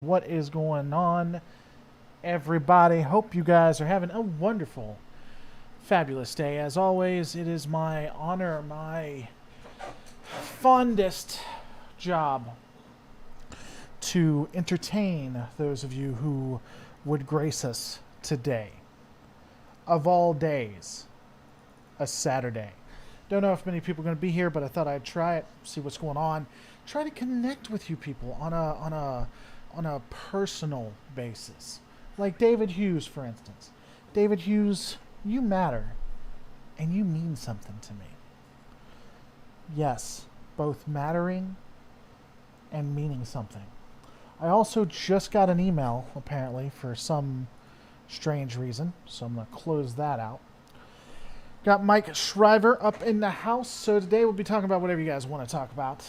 What is going on, everybody? Hope you guys are having a wonderful, fabulous day. As always, it is my honor, my fondest job to entertain those of you who would grace us today. Of all days, a Saturday. Don't know if many people are going to be here, but I thought I'd try it, see what's going on, try to connect with you people on a personal basis. Like David Hughes, for instance. David Hughes, you matter, and you mean something to me. Yes, both mattering and meaning something. I also just got an email, apparently, for some strange reason, so I'm going to close that out. Got Mike Shriver up in the house, so today we'll be talking about whatever you guys want to talk about.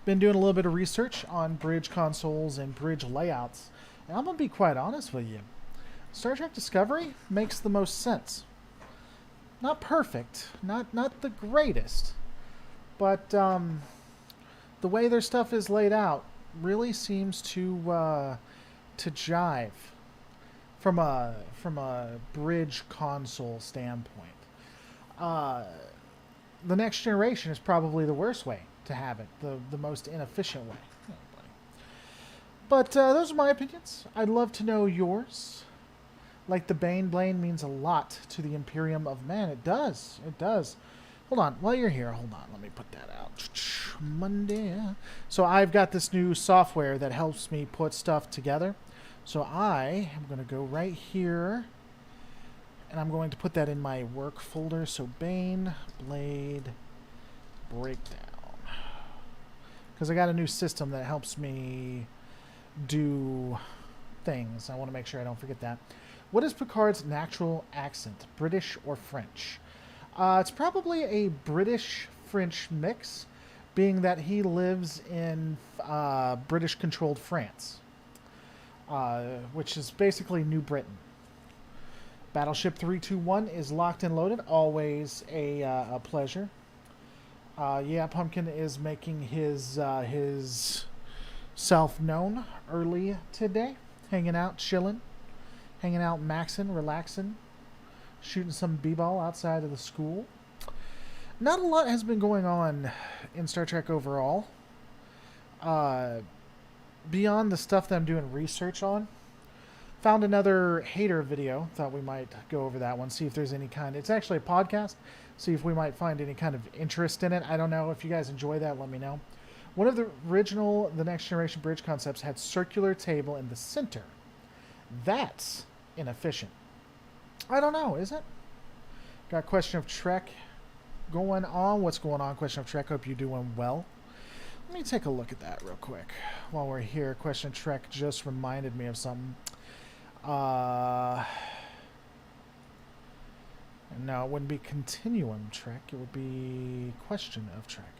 Been doing a little bit of research on bridge consoles and bridge layouts, and I'm going to be quite honest with you. Star Trek Discovery makes the most sense. Not perfect, not the greatest, but the way their stuff is laid out really seems to jive from a bridge console standpoint. The next generation is probably the worst way to have it, the most inefficient way. But those are my opinions. I'd love to know yours. Like the Bane Blane means a lot to the Imperium of Man. It does. It does. Hold on. While you're here, hold on. Let me put that out. Monday. So I've got this new software that helps me put stuff together. So I am going to go right here, and I'm going to put that in my work folder. So Bane Blade Breakdown. Because I got a new system that helps me do things. I want to make sure I don't forget that. What is Picard's natural accent, British or French? It's probably a British-French mix, being that he lives in British-controlled France, which is basically New Britain. Battleship 321 is locked and loaded. Always a pleasure. Yeah, Pumpkin is making his self known early today, hanging out, chilling, hanging out, maxing, relaxing, shooting some b-ball outside of the school. Not a lot has been going on in Star Trek overall. Beyond the stuff that I'm doing research on. Found another hater video. Thought we might go over that one. See if there's any kind. It's actually a podcast. See if we might find any kind of interest in it. I don't know. If you guys enjoy that, let me know. One of the original The Next Generation bridge concepts had circular table in the center. That's inefficient. I don't know. Is it? Got Question of Trek going on. What's going on, Question of Trek? Hope you're doing well. Let me take a look at that real quick while we're here. Question of Trek just reminded me of something. No, it wouldn't be Continuum Trek. It would be Question of Trek.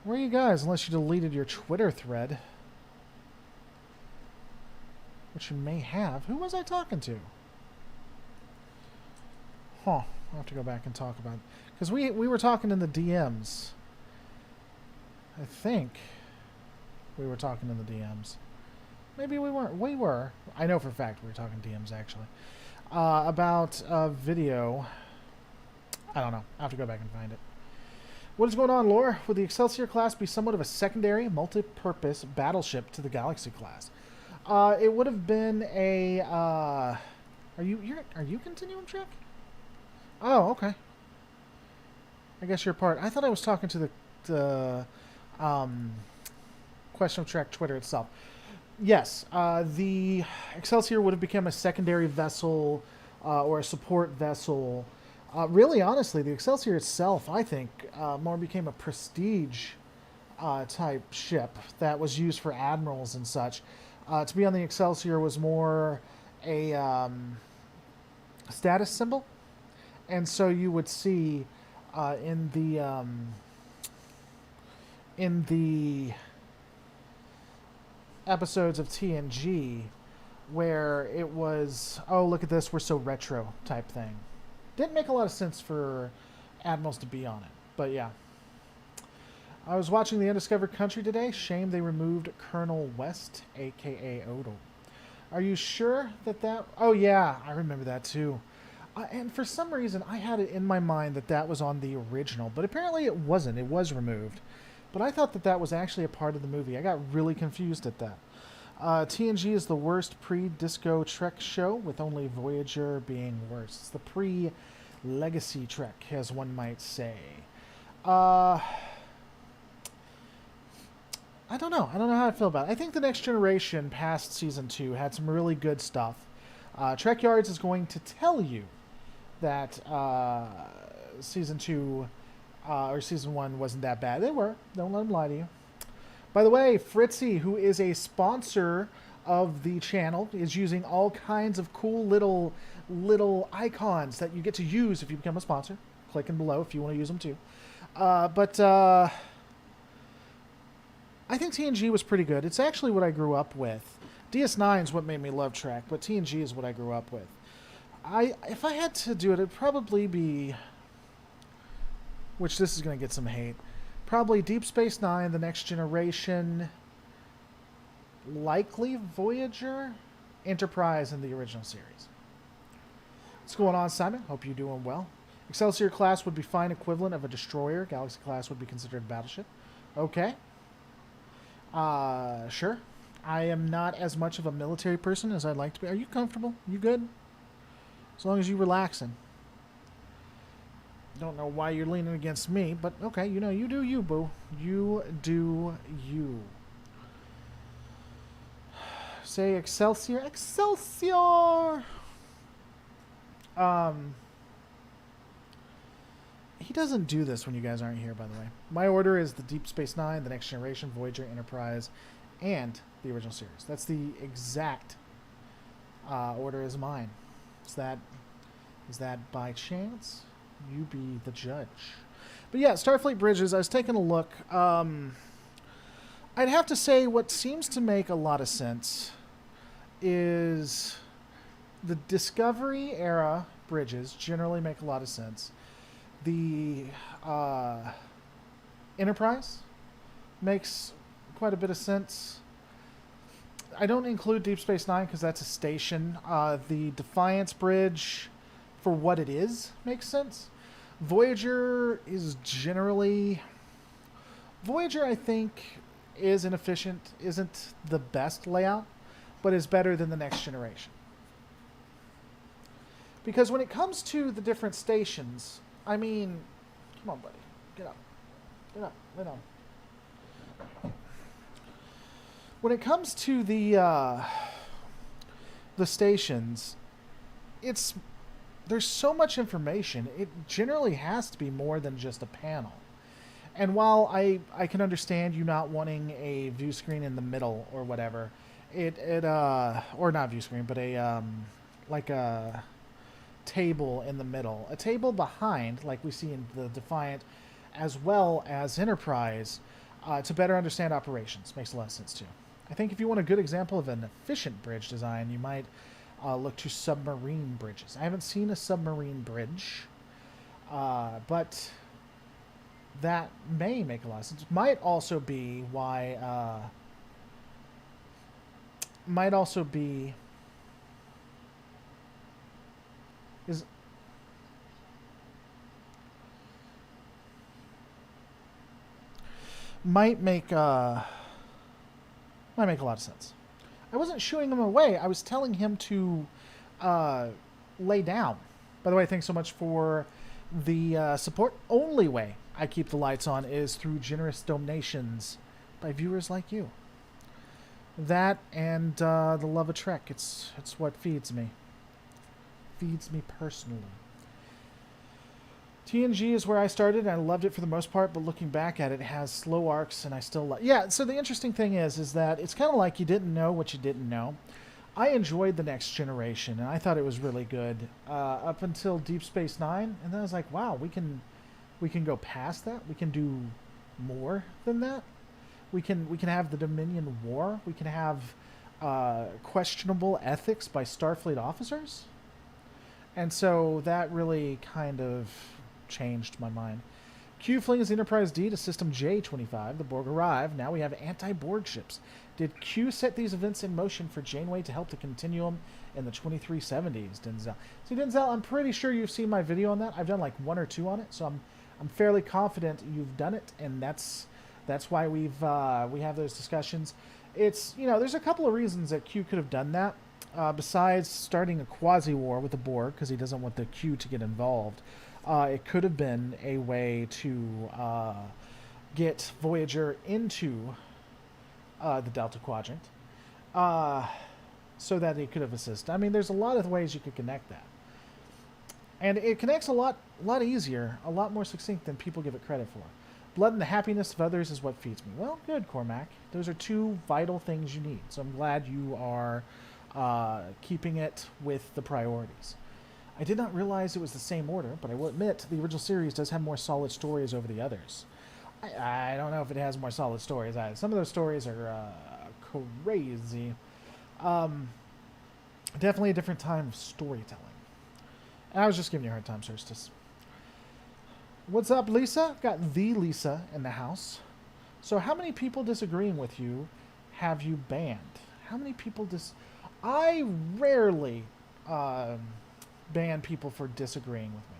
Where are you guys? Unless you deleted your Twitter thread. Which you may have. Who was I talking to? Huh. I'll have to go back and talk about it. Because we were talking in the DMs. I think we were talking in the DMs. Maybe we weren't. We were. I know for a fact we were talking DMs, actually. About a video. I don't know. I'll have to go back and find it. What is going on, Lore? Would the Excelsior class be somewhat of a secondary, multi-purpose battleship to the Galaxy class? It would have been a. Are you Continuum Trek? Oh, okay. I guess you're part. I thought I was talking to the Question of Trek Twitter itself. Yes, the Excelsior would have become a secondary vessel or a support vessel. Really, honestly, the Excelsior itself, I think, more became a prestige type ship that was used for admirals and such. To be on the Excelsior was more a status symbol. And so you would see in the episodes of TNG where it was, oh, look at this, we're so retro type thing. Didn't make a lot of sense for admirals to be on it, but yeah. I was watching The Undiscovered Country today. Shame they removed Colonel West, a.k.a. Odo. Are you sure that... Oh, yeah, I remember that, too. And for some reason, I had it in my mind that that was on the original, but apparently it wasn't. It was removed. But I thought that that was actually a part of the movie. I got really confused at that. TNG is the worst pre-disco Trek show, with only Voyager being worse. It's the pre-legacy Trek, as one might say. I don't know. I don't know how I feel about it. I think The Next Generation, past Season 2, had some really good stuff. Trek Yards is going to tell you that Season 2 or Season 1 wasn't that bad. They were. Don't let them lie to you. By the way, Fritzy, who is a sponsor of the channel, is using all kinds of cool little icons that you get to use if you become a sponsor. Click in below if you want to use them too. I think TNG was pretty good. It's actually what I grew up with. DS9 is what made me love Trek, but TNG is what I grew up with. If I had to do it, it'd probably be... Which this is going to get some hate. Probably Deep Space Nine, The Next Generation, likely Voyager, Enterprise, and the original series. What's going on, Simon? Hope you're doing well. Excelsior class would be fine equivalent of a destroyer. Galaxy class would be considered a battleship. Okay. Sure. I am not as much of a military person as I'd like to be. Are you comfortable? You good? As long as you're relaxing. Don't know why you're leaning against me, but okay, you know, you do you, boo. You do you. Say Excelsior. Excelsior! He doesn't do this when you guys aren't here, by the way. My order is the Deep Space Nine, The Next Generation, Voyager, Enterprise, and the original series. That's the exact order as mine. Is that by chance? You be the judge. But yeah, Starfleet bridges, I was taking a look. I'd have to say what seems to make a lot of sense is the Discovery era bridges generally make a lot of sense. The Enterprise makes quite a bit of sense. I don't include Deep Space Nine because that's a station. The Defiance bridge, for what it is, makes sense. Voyager is generally... Voyager, I think, is inefficient, isn't the best layout, but is better than the Next Generation. Because when it comes to the different stations, I mean... Come on, buddy. Get up. Get up. Lay down. When it comes to the stations, there's so much information. It generally has to be more than just a panel. And while I can understand you not wanting a view screen in the middle or whatever, or not view screen, but like a table in the middle, a table behind, like we see in the Defiant, as well as Enterprise, to better understand operations makes a lot of sense too. I think if you want a good example of an efficient bridge design, you might look to submarine bridges. I haven't seen a submarine bridge, but that may make a lot of sense. Might also be why... might also be... Might make a lot of sense. I wasn't shooing him away. I was telling him to lay down. By the way, thanks so much for the support. Only way I keep the lights on is through generous donations by viewers like you. That and the love of Trek. It's what feeds me. Feeds me personally. TNG is where I started, and I loved it for the most part, but looking back at it, it has slow arcs, and I still love... Yeah, so the interesting thing is that it's kind of like you didn't know what you didn't know. I enjoyed The Next Generation, and I thought it was really good up until Deep Space Nine, and then I was like, wow, we can go past that. We can do more than that. We can have the Dominion War. We can have questionable ethics by Starfleet officers. And so that really kind of changed my mind. Q flings the Enterprise D to System J-25. The Borg arrive. Now we have anti-Borg ships. Did Q set these events in motion for Janeway to help the Continuum in the 2370s, Denzel? See, Denzel, I'm pretty sure you've seen my video on that. I've done like 1 or 2 on it, so I'm fairly confident you've done it, and that's why we have those discussions. It's, there's a couple of reasons that Q could have done that. Besides starting a quasi-war with the Borg, because he doesn't want the Q to get involved, it could have been a way to get Voyager into the Delta Quadrant, so that he could have assisted. I mean, there's a lot of ways you could connect that. And it connects a lot easier, a lot more succinct than people give it credit for. Blood and the happiness of others is what feeds me. Well, good, Cormac. Those are 2 vital things you need. So I'm glad you are keeping it with the priorities. I did not realize it was the same order, but I will admit the original series does have more solid stories over the others. I don't know if it has more solid stories. Some of those stories are crazy. Definitely a different time of storytelling. And I was just giving you a hard time, Solstice. What's up, Lisa? Got the Lisa in the house. So how many people disagreeing with you have you banned? How many people I rarely ban people for disagreeing with me.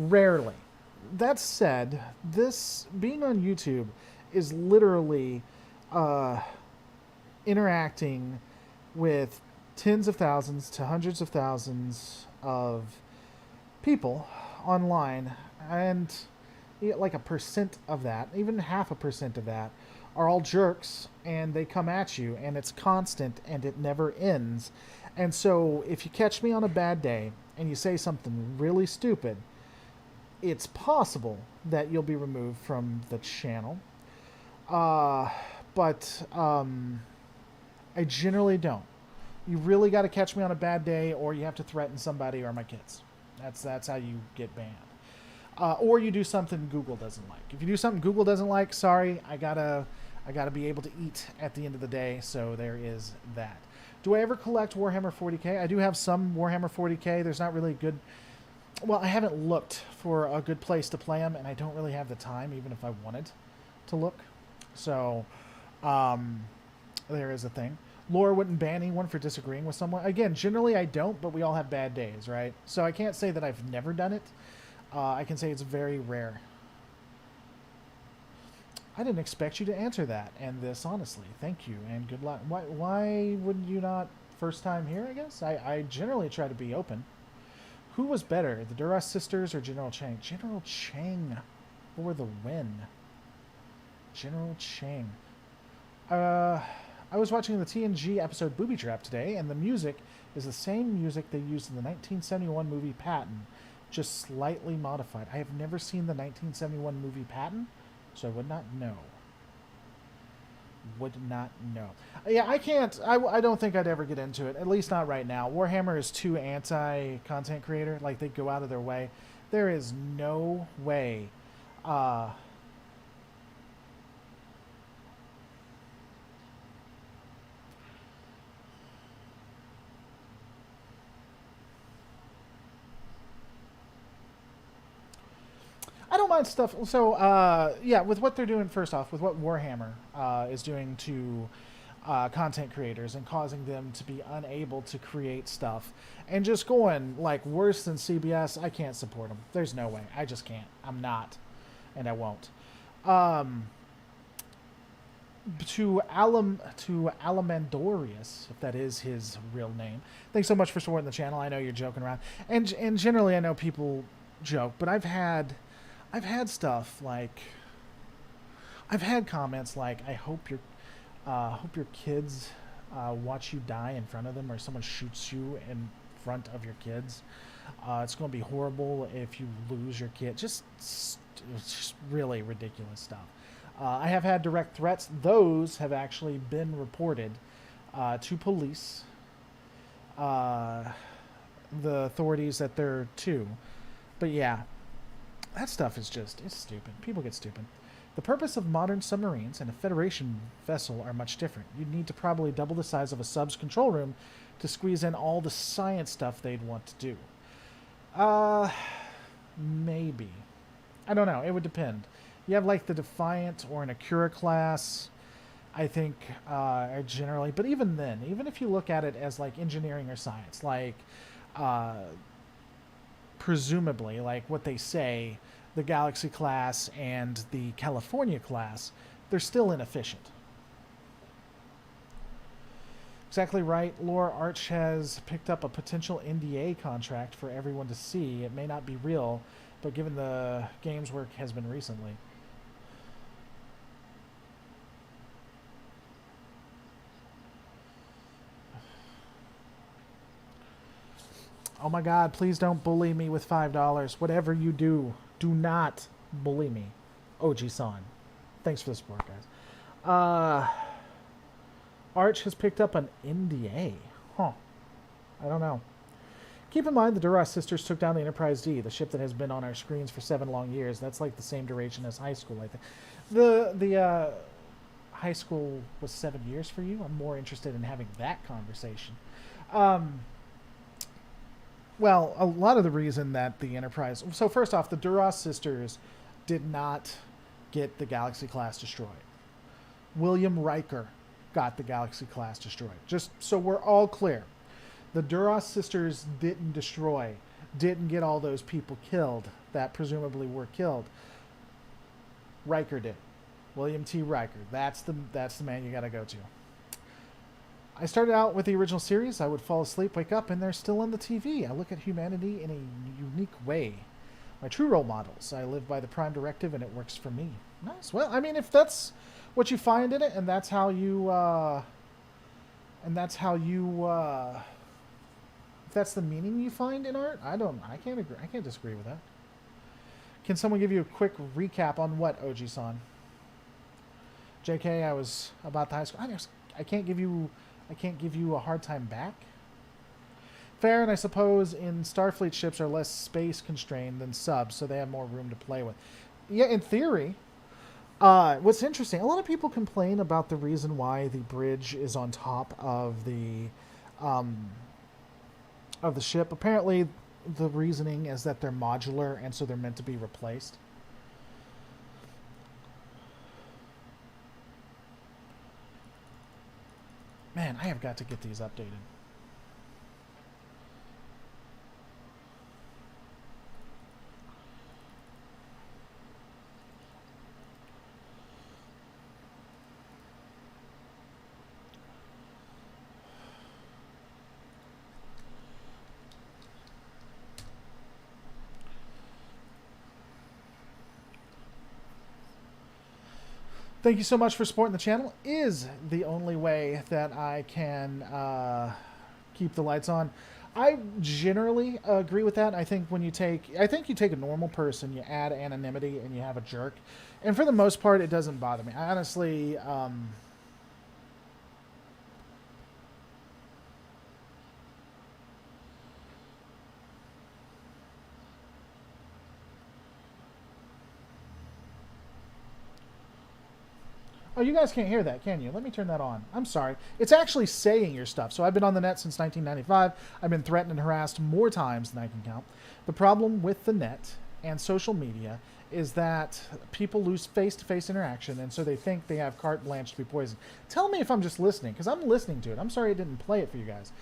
Rarely. That said, this being on YouTube is literally interacting with tens of thousands to hundreds of thousands of people online, and like 1% of that, even 0.5% of that, are all jerks, and they come at you, and it's constant, and it never ends. And so if you catch me on a bad day and you say something really stupid, it's possible that you'll be removed from the channel. But I generally don't. You really got to catch me on a bad day, or you have to threaten somebody or my kids. That's how you get banned. Or you do something Google doesn't like. If you do something Google doesn't like, sorry, I gotta be able to eat at the end of the day. So there is that. Do I ever collect Warhammer 40k? I do have some Warhammer 40k. There's not really good. Well, I haven't looked for a good place to play them, and I don't really have the time, even if I wanted to look. So there is a thing. Laura wouldn't ban anyone for disagreeing with someone. Again, generally I don't, but we all have bad days, right? So I can't say that I've never done it. I can say it's very rare. I didn't expect you to answer that and this, honestly. Thank you, and good luck. Why would you not first time here, I guess? I generally try to be open. Who was better, the Duras sisters or General Chang? General Chang for the win. General Chang. I was watching the TNG episode Booby Trap today, and the music is the same music they used in the 1971 movie Patton, just slightly modified. I have never seen the 1971 movie Patton, so I would not know. Would not know. Yeah, I can't. I don't think I'd ever get into it, at least not right now. Warhammer is too anti-content creator. Like, they go out of their way. There is no way. I don't mind stuff. So, yeah, with what they're doing, first off, with what Warhammer is doing to content creators and causing them to be unable to create stuff and just going, like, worse than CBS, I can't support them. There's no way. I just can't. I'm not. And I won't. To Alamandorius, if that is his real name, thanks so much for supporting the channel. I know you're joking around. And generally, I know people joke, but I've had stuff like, I've had comments like, I hope your kids watch you die in front of them, or someone shoots you in front of your kids. It's going to be horrible if you lose your kid. Just really ridiculous stuff. I have had direct threats. Those have actually been reported to police, the authorities that they're to. But yeah. That stuff is just, it's stupid. People get stupid. The purpose of modern submarines and a Federation vessel are much different. You'd need to probably double the size of a sub's control room to squeeze in all the science stuff they'd want to do. Maybe. I don't know. It would depend. You have like the Defiant or an Acura class, I think, generally. But even then, even if you look at it as like engineering or science, like presumably, like what they say, the Galaxy class and the California class, they're still inefficient. Exactly right. Laura Arch has picked up a potential NDA contract for everyone to see. It may not be real, but given the game's work has been recently. Oh my God, please don't bully me with $5. Whatever you do, do not bully me. OG-san. Thanks for the support, guys. Arch has picked up an NDA. Huh. I don't know. Keep in mind the Duras sisters took down the Enterprise D, the ship that has been on our screens for 7 long years. That's like the same duration as high school, I think. The high school was 7 years for you. I'm more interested in having that conversation. Well, a lot of the reason that the Enterprise... So first off, the Duras sisters did not get the Galaxy class destroyed. William Riker got the Galaxy class destroyed. Just so we're all clear. The Duras sisters didn't destroy, didn't get all those people killed that presumably were killed. Riker did. William T. Riker. That's the man you got to go to. I started out with the original series. I would fall asleep, wake up, and they're still on the TV. I look at humanity in a unique way. My true role models. I live by the Prime Directive, and it works for me. Nice. Well, I mean, if that's what you find in it, and that's how you, if that's the meaning you find in art, I can't agree. I can't disagree with that. Can someone give you a quick recap on what, OG-san? JK, I was about the high school. I can't give you a hard time back. Fair, and I suppose in Starfleet ships are less space constrained than subs, so they have more room to play with. Yeah, in theory. What's interesting, a lot of people complain about the reason why the bridge is on top of the ship. Apparently, the reasoning is that they're modular, and so they're meant to be replaced. Man, I have got to get these updated. Thank you so much for supporting the channel. Is the only way that I can keep the lights on. I generally agree with that. I think you take a normal person, you add anonymity, and you have a jerk, and for the most part, it doesn't bother me. I honestly. Oh, you guys can't hear that, can you? Let me turn that on. I'm sorry. It's actually saying your stuff. So I've been on the net since 1995. I've been threatened and harassed more times than I can count. The problem with the net and social media is that people lose face-to-face interaction, and so they think they have carte blanche to be poisoned. Tell me if I'm just listening, because I'm listening to it. I'm sorry I didn't play it for you guys.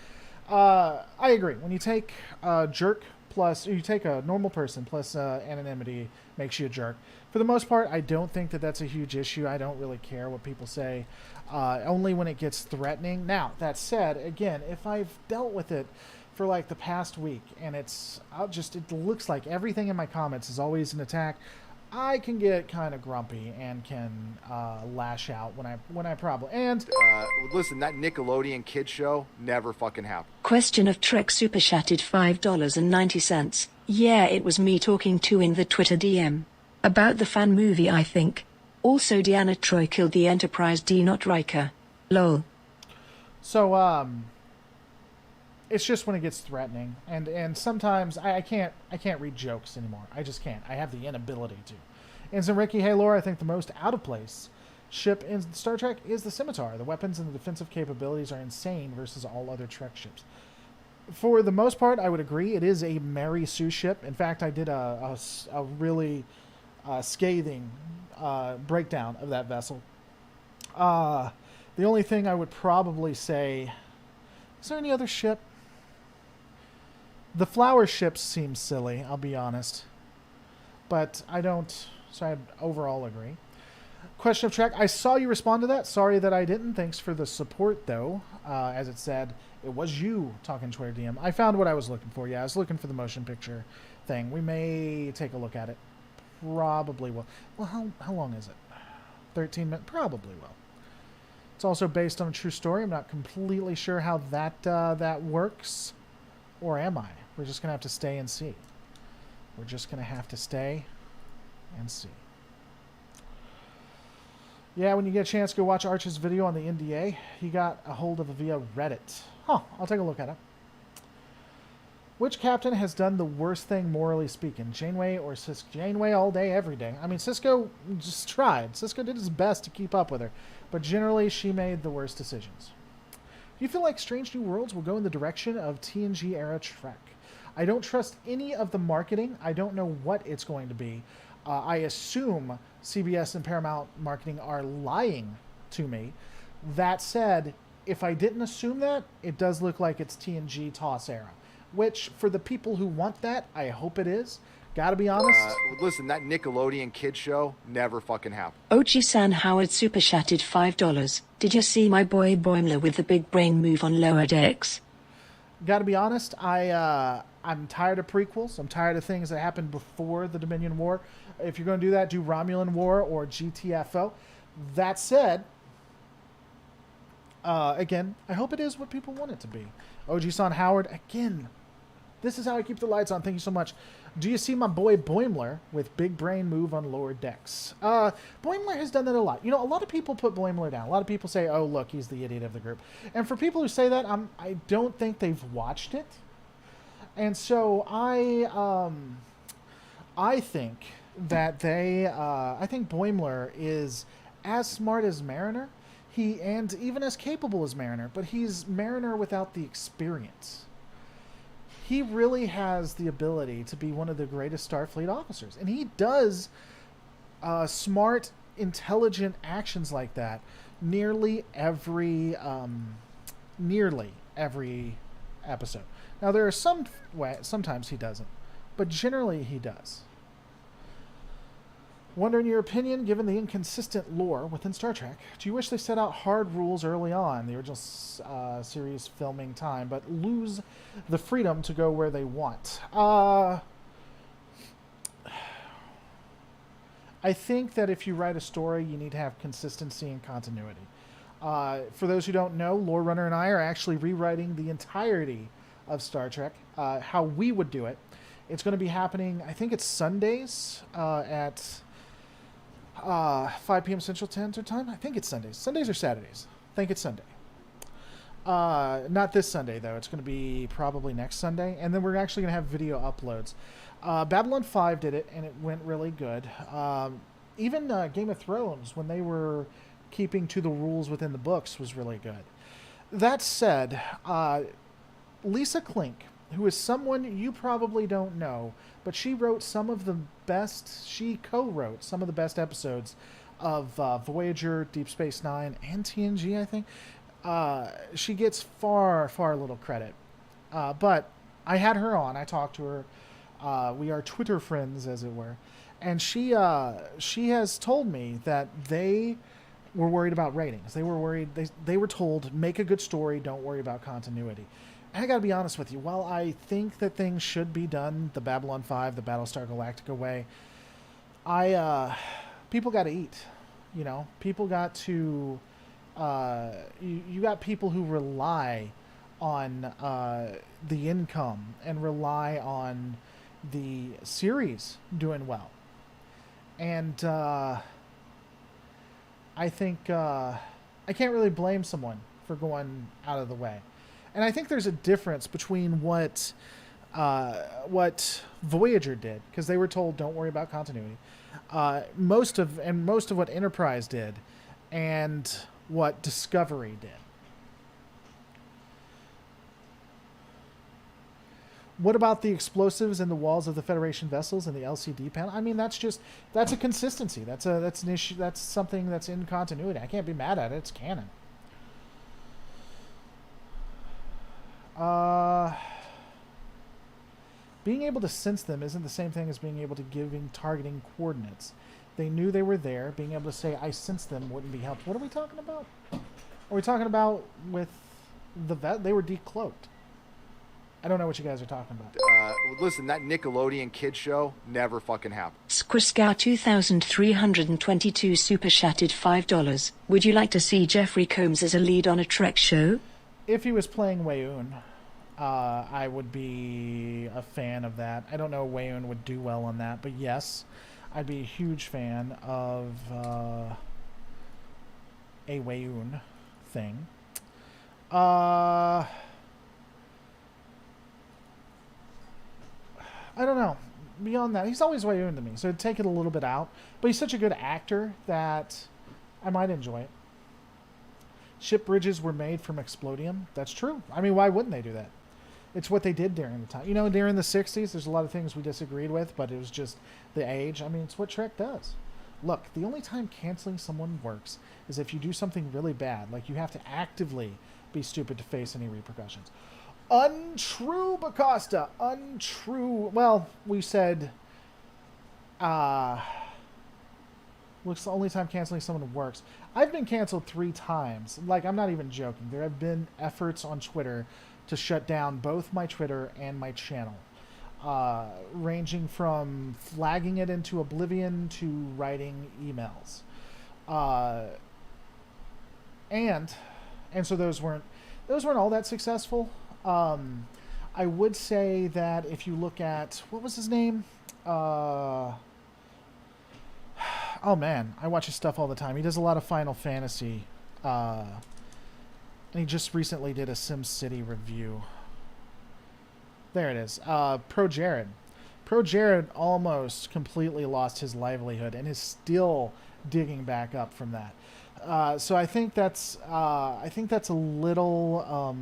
I agree. When you take a jerk plus, you take a normal person plus anonymity makes you a jerk. For the most part, I don't think that that's a huge issue. I don't really care what people say, only when it gets threatening. Now, that said, again, if I've dealt with it for like the past week and it looks like everything in my comments is always an attack, I can get kind of grumpy and can lash out when I probably and listen, that Nickelodeon kid show never fucking happened. Question of Trek super chatted $5.90. Yeah, it was me talking to in the Twitter DM about the fan movie, I think. Also, Deanna Troi killed the Enterprise D, not Riker. Lol. So it's just when it gets threatening, and sometimes I can't read jokes anymore. I just can't. I have the inability to. And Ricky, hey Laura, I think the most out of place ship in Star Trek is the Scimitar. The weapons and the defensive capabilities are insane versus all other Trek ships. For the most part, I would agree. It is a Mary Sue ship. In fact, I did a really scathing breakdown of that vessel. The only thing I would probably say, is there any other ship? The flower ships seem silly, I'll be honest. But I don't, so I overall agree. Question of track. I saw you respond to that. Sorry that I didn't. Thanks for the support, though. As it said, it was you talking Twitter DM. I found what I was looking for. Yeah, I was looking for the motion picture thing. We may take a look at it. Probably will. Well, how long is it? 13 minutes? Probably will. It's also based on a true story. I'm not completely sure how that works. Or am I? We're just going to have to stay and see. We're just going to have to stay and see. Yeah, when you get a chance, go watch Arch's video on the NDA. He got a hold of it via Reddit. Huh, I'll take a look at it. Which captain has done the worst thing, morally speaking? Janeway or Sisko? Janeway all day, every day. I mean, Sisko just tried. Sisko did his best to keep up with her. But generally, she made the worst decisions. Do you feel like Strange New Worlds will go in the direction of TNG-era Trek? I don't trust any of the marketing. I don't know what it's going to be. I assume CBS and Paramount marketing are lying to me. That said, if I didn't assume that, it does look like it's TNG TOS era. Which, for the people who want that, I hope it is. Gotta be honest. Listen, that Nickelodeon kid show never fucking happened. Ochi-san Howard super chatted $5. Did you see my boy Boimler with the big brain move on lower decks? Gotta be honest, I'm tired of prequels. I'm tired of things that happened before the Dominion War. If you're going to do that, do Romulan War or GTFO. That said, again, I hope it is what people want it to be. OG-san Howard, again, this is how I keep the lights on. Thank you so much. Do you see my boy Boimler with big brain move on lower decks? Boimler has done that a lot. You know, a lot of people put Boimler down. A lot of people say, oh, look, he's the idiot of the group. And for people who say that, I don't think they've watched it. And so I think that I think Boimler is as smart as Mariner, and even as capable as Mariner, but he's Mariner without the experience. He really has the ability to be one of the greatest Starfleet officers, and he does smart, intelligent actions like that nearly every episode. Now, there are sometimes he doesn't, but generally he does. Wondering your opinion, given the inconsistent lore within Star Trek, do you wish they set out hard rules early on, the original series filming time, but lose the freedom to go where they want? I think that if you write a story, you need to have consistency and continuity. For those who don't know, Lore Runner and I are actually rewriting the entirety of Star Trek, how we would do it. It's going to be happening, I think it's Sundays at 5 p.m. Central Standard Time. I think it's Sundays. Sundays or Saturdays? I think it's Sunday. Not this Sunday, though. It's going to be probably next Sunday. And then we're actually going to have video uploads. Babylon 5 did it, and it went really good. Even Game of Thrones, when they were keeping to the rules within the books, was really good. That said, Lisa Klink, who is someone you probably don't know, but she co-wrote some of the best episodes of Voyager, Deep Space Nine, and TNG, I think. She gets far, far little credit. But I had her on. I talked to her. We are Twitter friends, as it were. And she has told me that they were worried about ratings. They were worried. They were told, make a good story, don't worry about continuity. I gotta be honest with you. While I think that things should be done the Babylon 5, the Battlestar Galactica way, people got to eat. You know, people got to. You got people who rely on the income and rely on the series doing well, and I think I can't really blame someone for going out of the way. And I think there's a difference between what Voyager did, because they were told don't worry about continuity. Most of what Enterprise did, and what Discovery did. What about the explosives in the walls of the Federation vessels and the LCD panel? I mean, that's a consistency. That's an issue. That's something that's in continuity. I can't be mad at it. It's canon. Being able to sense them isn't the same thing as being able to giving targeting coordinates. They knew they were there. Being able to say, I sense them wouldn't be helpful. What are we talking about? Are we talking about with the vet? They were decloaked. I don't know what you guys are talking about. Listen, that Nickelodeon kid show never fucking happened. Squiscow 2322 super chatted $5. Would you like to see Jeffrey Combs as a lead on a Trek show? If he was playing Wayoon, I would be a fan of that. I don't know if Wayoon would do well on that, but yes, I'd be a huge fan of a Wayoon thing. I don't know. Beyond that, he's always Wayoon to me, so take it a little bit out. But he's such a good actor that I might enjoy it. Ship bridges were made from explodium. That's true. I mean, why wouldn't they do that? It's what they did during the time. You know, during the 60s, there's a lot of things we disagreed with, but it was just the age. I mean, it's what Trek does. Look, the only time canceling someone works is if you do something really bad. Like, you have to actively be stupid to face any repercussions. Untrue, Bacosta. Untrue. Well, we said, looks the only time canceling someone works. I've been canceled 3 times. Like, I'm not even joking. There have been efforts on Twitter to shut down both my Twitter and my channel. Ranging from flagging it into oblivion to writing emails. And so those weren't all that successful. I would say that if you look at, what was his name? Oh man, I watch his stuff all the time. He does a lot of Final Fantasy. And he just recently did a SimCity review. There it is. Pro Jared. Pro Jared almost completely lost his livelihood and is still digging back up from that. So I think that's a little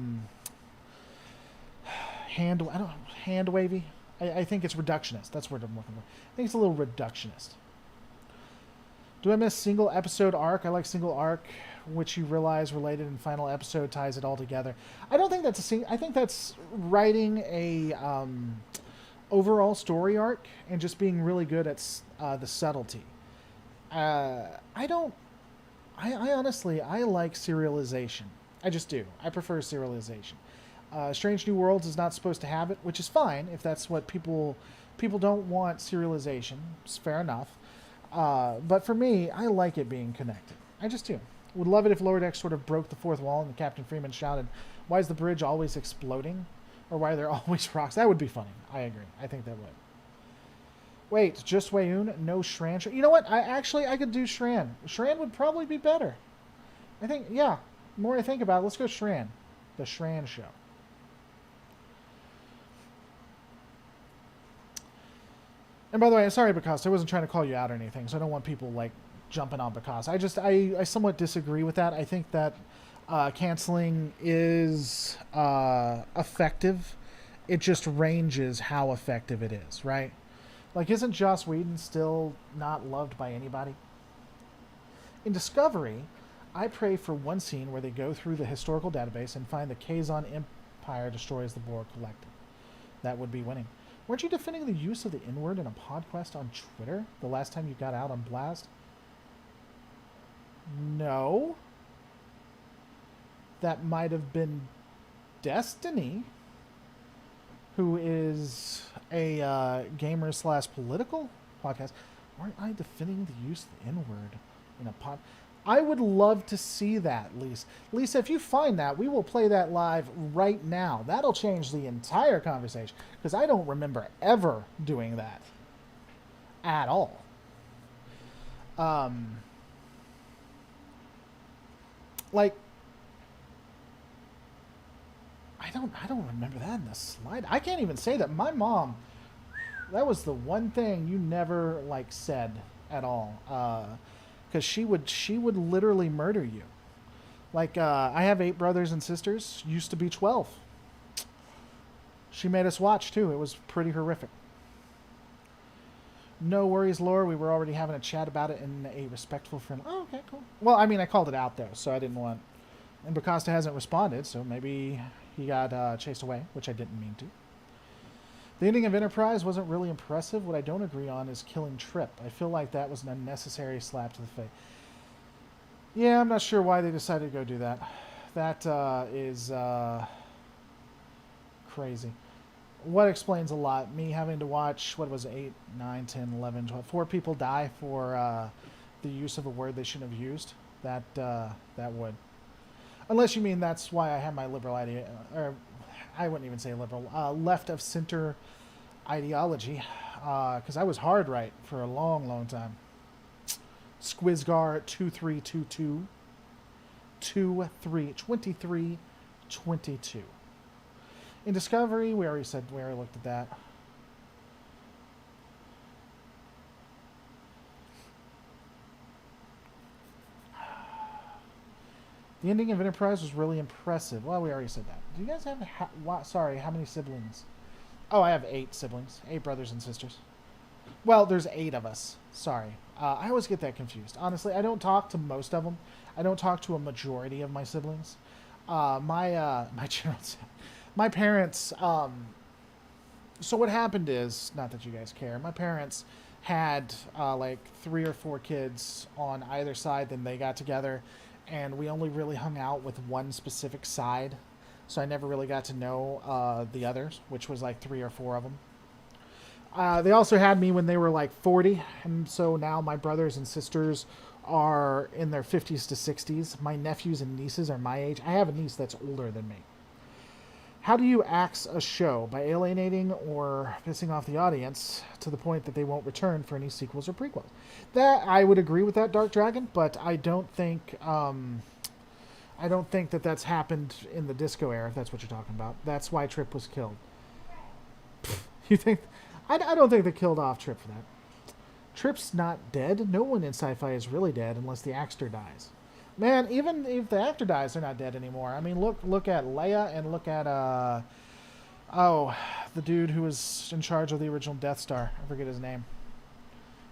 hand wavy. I think it's reductionist. That's what I'm looking for. I think it's a little reductionist. Do I miss single episode arc? I like single arc, which you realize related in final episode ties it all together. I don't think that's I think that's writing a overall story arc and just being really good at the subtlety. I honestly, I like serialization. I just do. I prefer serialization. Strange New Worlds is not supposed to have it, which is fine if that's what people don't want serialization. It's fair enough. But for me, I like it being connected. I just do. Would love it if Lower Decks sort of broke the fourth wall and Captain Freeman shouted, "Why is the bridge always exploding?" Or why are there always rocks? That would be funny. I agree. I think that would. Wait, just Wayoon? No Shran? You know what? I could do Shran. Shran would probably be better. I think, yeah. The more I think about it, let's go Shran. The Shran show. And by the way, sorry, because I wasn't trying to call you out or anything, so I don't want people, like, jumping on because. I somewhat disagree with that. I think that canceling is effective. It just ranges how effective it is, right? Like, isn't Joss Whedon still not loved by anybody? In Discovery, I pray for one scene where they go through the historical database and find the Kazon Empire destroys the Borg Collective. That would be winning. Weren't you defending the use of the N-word in a podcast on Twitter the last time you got out on Blast? No. That might have been Destiny, who is a gamer/political podcast. Weren't I defending the use of the N-word in a pod? I would love to see that, Lisa. Lisa, if you find that, we will play that live right now. That'll change the entire conversation, because I don't remember ever doing that at all. Like, I don't remember that in the slide. I can't even say that. My mom, that was the one thing you never, like, said at all. Because she would literally murder you. Like, I have 8 brothers and sisters. Used to be 12. She made us watch, too. It was pretty horrific. No worries, Laura. We were already having a chat about it in a respectful friend. Oh, okay, cool. Well, I mean, I called it out, though, so I didn't want... And Bacasta hasn't responded, so maybe he got chased away, which I didn't mean to. The ending of Enterprise wasn't really impressive. What I don't agree on is killing Trip. I feel like that was an unnecessary slap to the face. Yeah, I'm not sure why they decided to go do that. That is crazy. What explains a lot? Me having to watch, what was it, 8, 9, 10, 11, 12, 4 people die for the use of a word they shouldn't have used. That would. Unless you mean that's why I have my liberal idea, or I wouldn't even say liberal, left of center ideology, because I was hard right for a long, long time. Squizgar 2322 2322. In Discovery, we already looked at that. The ending of Enterprise was really impressive. Well, we already said that. Do you guys have how many siblings? Oh, I have 8 siblings. 8 brothers and sisters. Well, there's 8 of us. Sorry. I always get that confused. Honestly, I don't talk to most of them. I don't talk to a majority of my siblings. My parents, so what happened is, not that you guys care, my parents had like 3 or 4 kids on either side, then they got together, and we only really hung out with one specific side, so I never really got to know the others, which was like 3 or 4 of them. They also had me when they were like 40, and so now my brothers and sisters are in their 50s to 60s. My nephews and nieces are my age. I have a niece that's older than me. How do you axe a show? By alienating or pissing off the audience to the point that they won't return for any sequels or prequels? That I would agree with that, Dark Dragon, but I don't think that that's happened in the disco era, if that's what you're talking about. That's why Trip was killed. You think... I don't think they killed off Trip for that. Trip's not dead. No one in sci-fi is really dead unless the actor dies. Man, even if the actor dies, they're not dead anymore. I mean, look at Leia and look at the dude who was in charge of the original Death Star. I forget his name.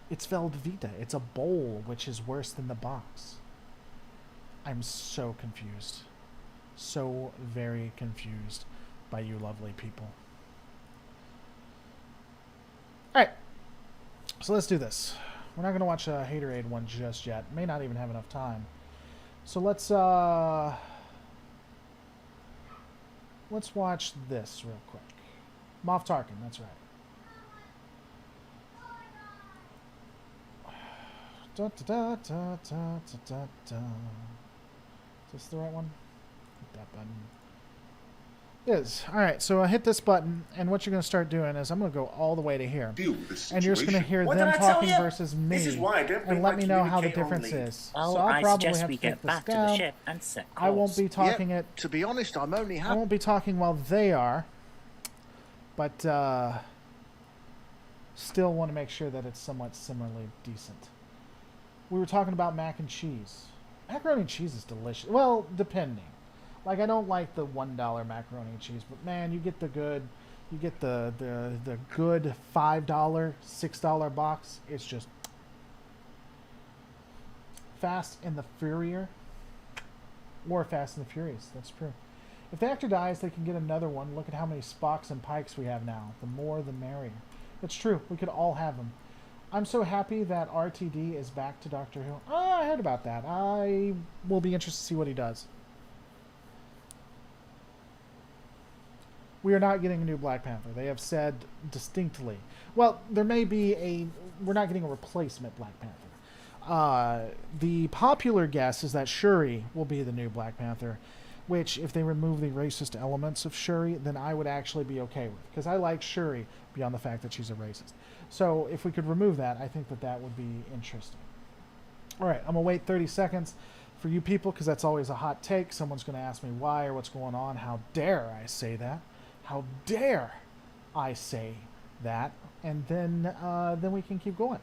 It's Velveeta. It's a bowl, which is worse than the box. I'm so confused. So very confused by you lovely people. Alright, so let's do this. We're not going to watch a Hatorade one just yet. May not even have enough time. So let's watch this real quick. Moff Tarkin, that's right. Da, da, da, da, da, da, da. Is this the right one? Hit that button. Is. All right, so I hit this button, and what you're going to start doing is I'm going to go all the way to here. And you're just going to hear them talking versus me, and let me know how the difference is. Well, so I'll I probably suggest have we to take get this back to down. the ship and set course. I won't be talking it. To be honest, I'm only I won't be talking while they are, but still want to make sure that it's somewhat similarly decent. We were talking about mac and cheese. Macaroni and cheese is delicious. Well, depending. Like, I don't like the $1 macaroni and cheese, but man, you get the good, the good $5, $6 box. It's just Fast and the Furious, or Fast and the Furious. That's true. If the actor dies, they can get another one. Look at how many Spocks and Pikes we have now. The more, the merrier. That's true. We could all have them. I'm so happy that RTD is back to Doctor Who. Oh, I heard about that. I will be interested to see what he does. We are not getting a new Black Panther. They have said distinctly. Well, there may be a... We're not getting a replacement Black Panther. The popular guess is that Shuri will be the new Black Panther, which, if they remove the racist elements of Shuri, then I would actually be okay with. Because I like Shuri beyond the fact that she's a racist. So if we could remove that, I think that that would be interesting. All right, I'm going to wait 30 seconds for you people, because that's always a hot take. Someone's going to ask me why or what's going on. How dare I say that? How dare I say that? And then we can keep going.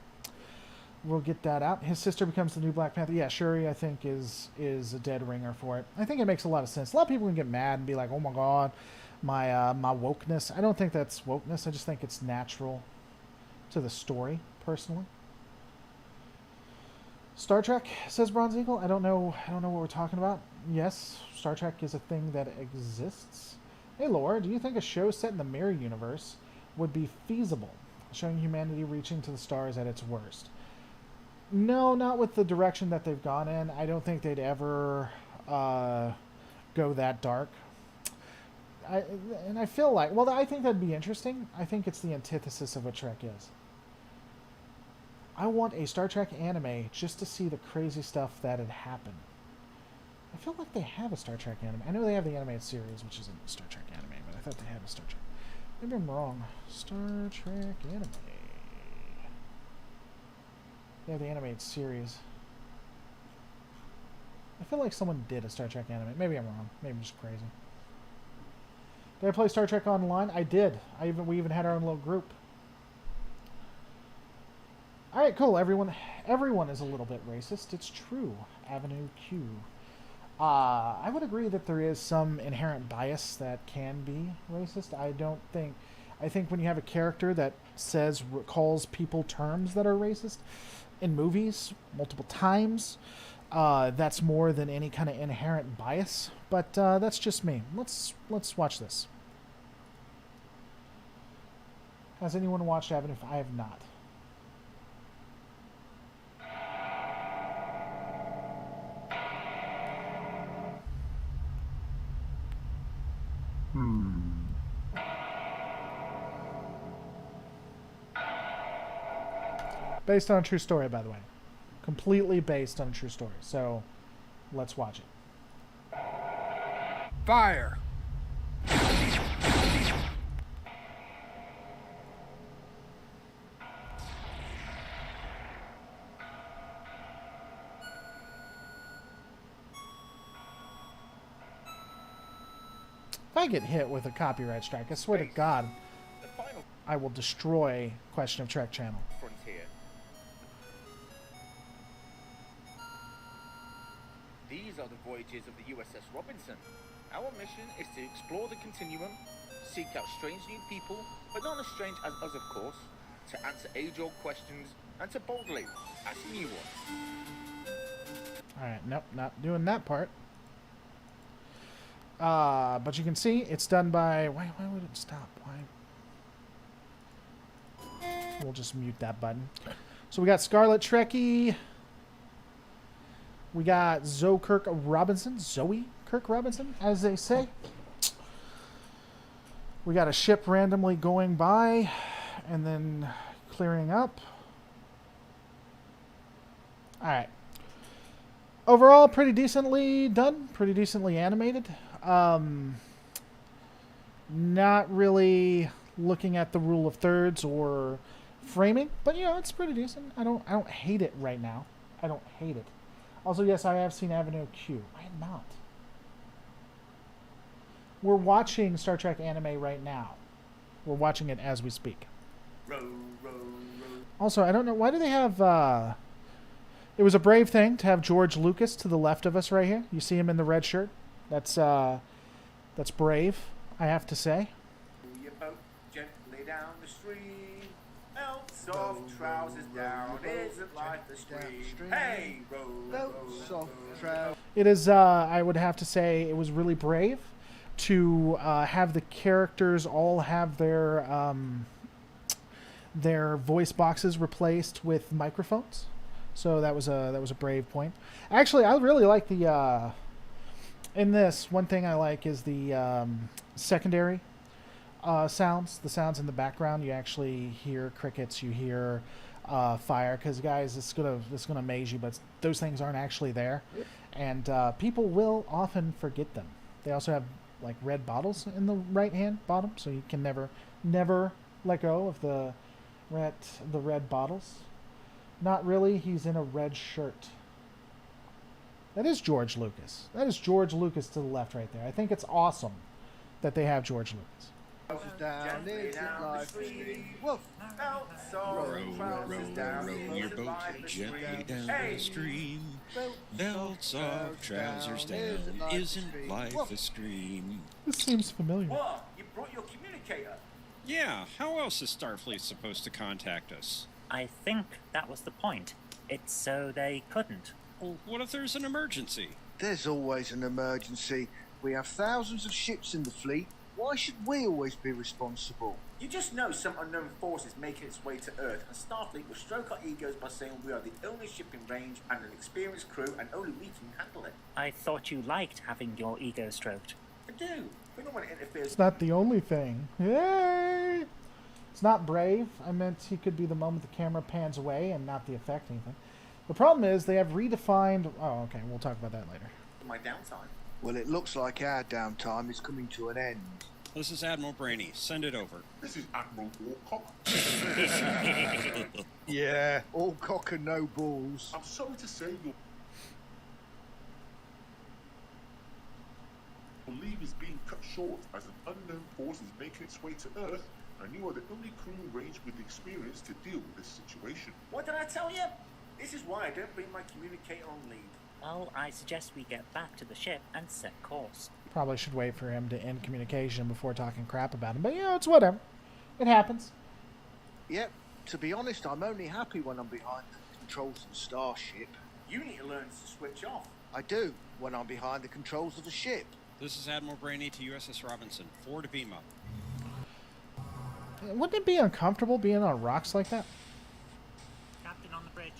We'll get that out. His sister becomes the new Black Panther. Yeah, Shuri, I think, is a dead ringer for it. I think it makes a lot of sense. A lot of people can get mad and be like, oh my God, my wokeness. I don't think that's wokeness. I just think it's natural to the story, personally. Star Trek, says Bronze Eagle. I don't know what we're talking about. Yes, Star Trek is a thing that exists. Hey, Laura, do you think a show set in the Mirror Universe would be feasible, showing humanity reaching to the stars at its worst? No, not with the direction that they've gone in. I don't think they'd ever go that dark. I feel like, well, I think that'd be interesting. I think it's the antithesis of what Trek is. I want a Star Trek anime just to see the crazy stuff that had happened. I feel like they have a Star Trek anime. I know they have the animated series, which isn't a Star Trek anime, but I thought they had a Star Trek. Maybe I'm wrong. Star Trek anime. Yeah, the animated series. I feel like someone did a Star Trek anime. Maybe I'm wrong. Maybe I'm just crazy. Did I play Star Trek Online? I did. We even had our own little group. All right, cool. Everyone is a little bit racist. It's true. Avenue Q. I would agree that there is some inherent bias that can be racist. I think when you have a character that calls people terms that are racist in movies multiple times, that's more than any kind of inherent bias. But that's just me. Let's watch this. Has anyone watched Avenue? I have not. Based on a true story, by the way. Completely based on a true story. So, let's watch it. Fire! If I get hit with a copyright strike, I swear to God, I will destroy Question of Trek channel. Frontier. These are the voyages of the USS Robinson. Our mission is to explore the continuum, seek out strange new people, but not as strange as us, of course, to answer age-old questions, and to boldly ask new ones. Alright, nope, not doing that part. But you can see it's done by... Why would it stop? Why? We'll just mute that button. So we got Scarlet Trekkie. We got Zoe Kirk Robinson, as they say. We got a ship randomly going by and then clearing up. Alright. Overall, pretty decently done. Pretty decently animated. Not really looking at the rule of thirds or framing, but it's pretty decent. I don't hate it right now. I don't hate it. Also, yes, I have seen Avenue Q. I am not. We're watching Star Trek anime right now. We're watching it as we speak. Also, I don't know, why do they have it was a brave thing to have George Lucas to the left of us right here. You see him in the red shirt. That's brave, I have to say. Your boat gently down the stream, belts off, trousers down, isn't life a stream? Hey, Belts off, trousers. It is, I would have to say, it was really brave to have the characters all have their voice boxes replaced with microphones. So that was a brave point. Actually, I really like the in this, one thing I like is the secondary sounds. The sounds in the background. You actually hear crickets. You hear fire. Because guys, it's gonna amaze you, but those things aren't actually there, and people will often forget them. They also have like red bottles in the right hand bottom, so you can never let go of the red bottles. Not really. He's in a red shirt. That is George Lucas. That is George Lucas to the left right there. I think it's awesome that they have George Lucas. Down, isn't life a stream? Woof. belts off, trousers down, row your boat gently down the stream. Belts off, trousers down, isn't life a scream? This seems familiar. What? You communicator. Yeah, how else is Starfleet supposed to contact us? I think that was the point. It's so they couldn't. Well, what if there's an emergency? There's always an emergency. We have thousands of ships in the fleet. Why should we always be responsible? You just know some unknown force is making its way to Earth, and Starfleet will stroke our egos by saying we are the only ship in range and an experienced crew, and only we can handle it. I thought you liked having your ego stroked. I do. We don't want to interfere. It's not the only thing. Yay! It's not brave. I meant he could be the moment the camera pans away and not the effect anything. The problem is they have redefined... Oh, okay. We'll talk about that later. My downtime. Well, it looks like our downtime is coming to an end. This is Admiral Brainy. Send it over. This is Admiral Walcott. Yeah, all cock and no balls. I'm sorry to say your leave is being cut short as an unknown force is making its way to Earth, and you are the only crew in range with the experience to deal with this situation. What did I tell you? This is why I don't bring my communicator on lead. Well, I suggest we get back to the ship and set course. Probably should wait for him to end communication before talking crap about him. But, it's whatever. It happens. Yep, to be honest, I'm only happy when I'm behind the controls of the starship. You need to learn to switch off. I do, when I'm behind the controls of the ship. This is Admiral Brainy to USS Robinson. 4 to beam up. Wouldn't it be uncomfortable being on rocks like that? Captain on the bridge.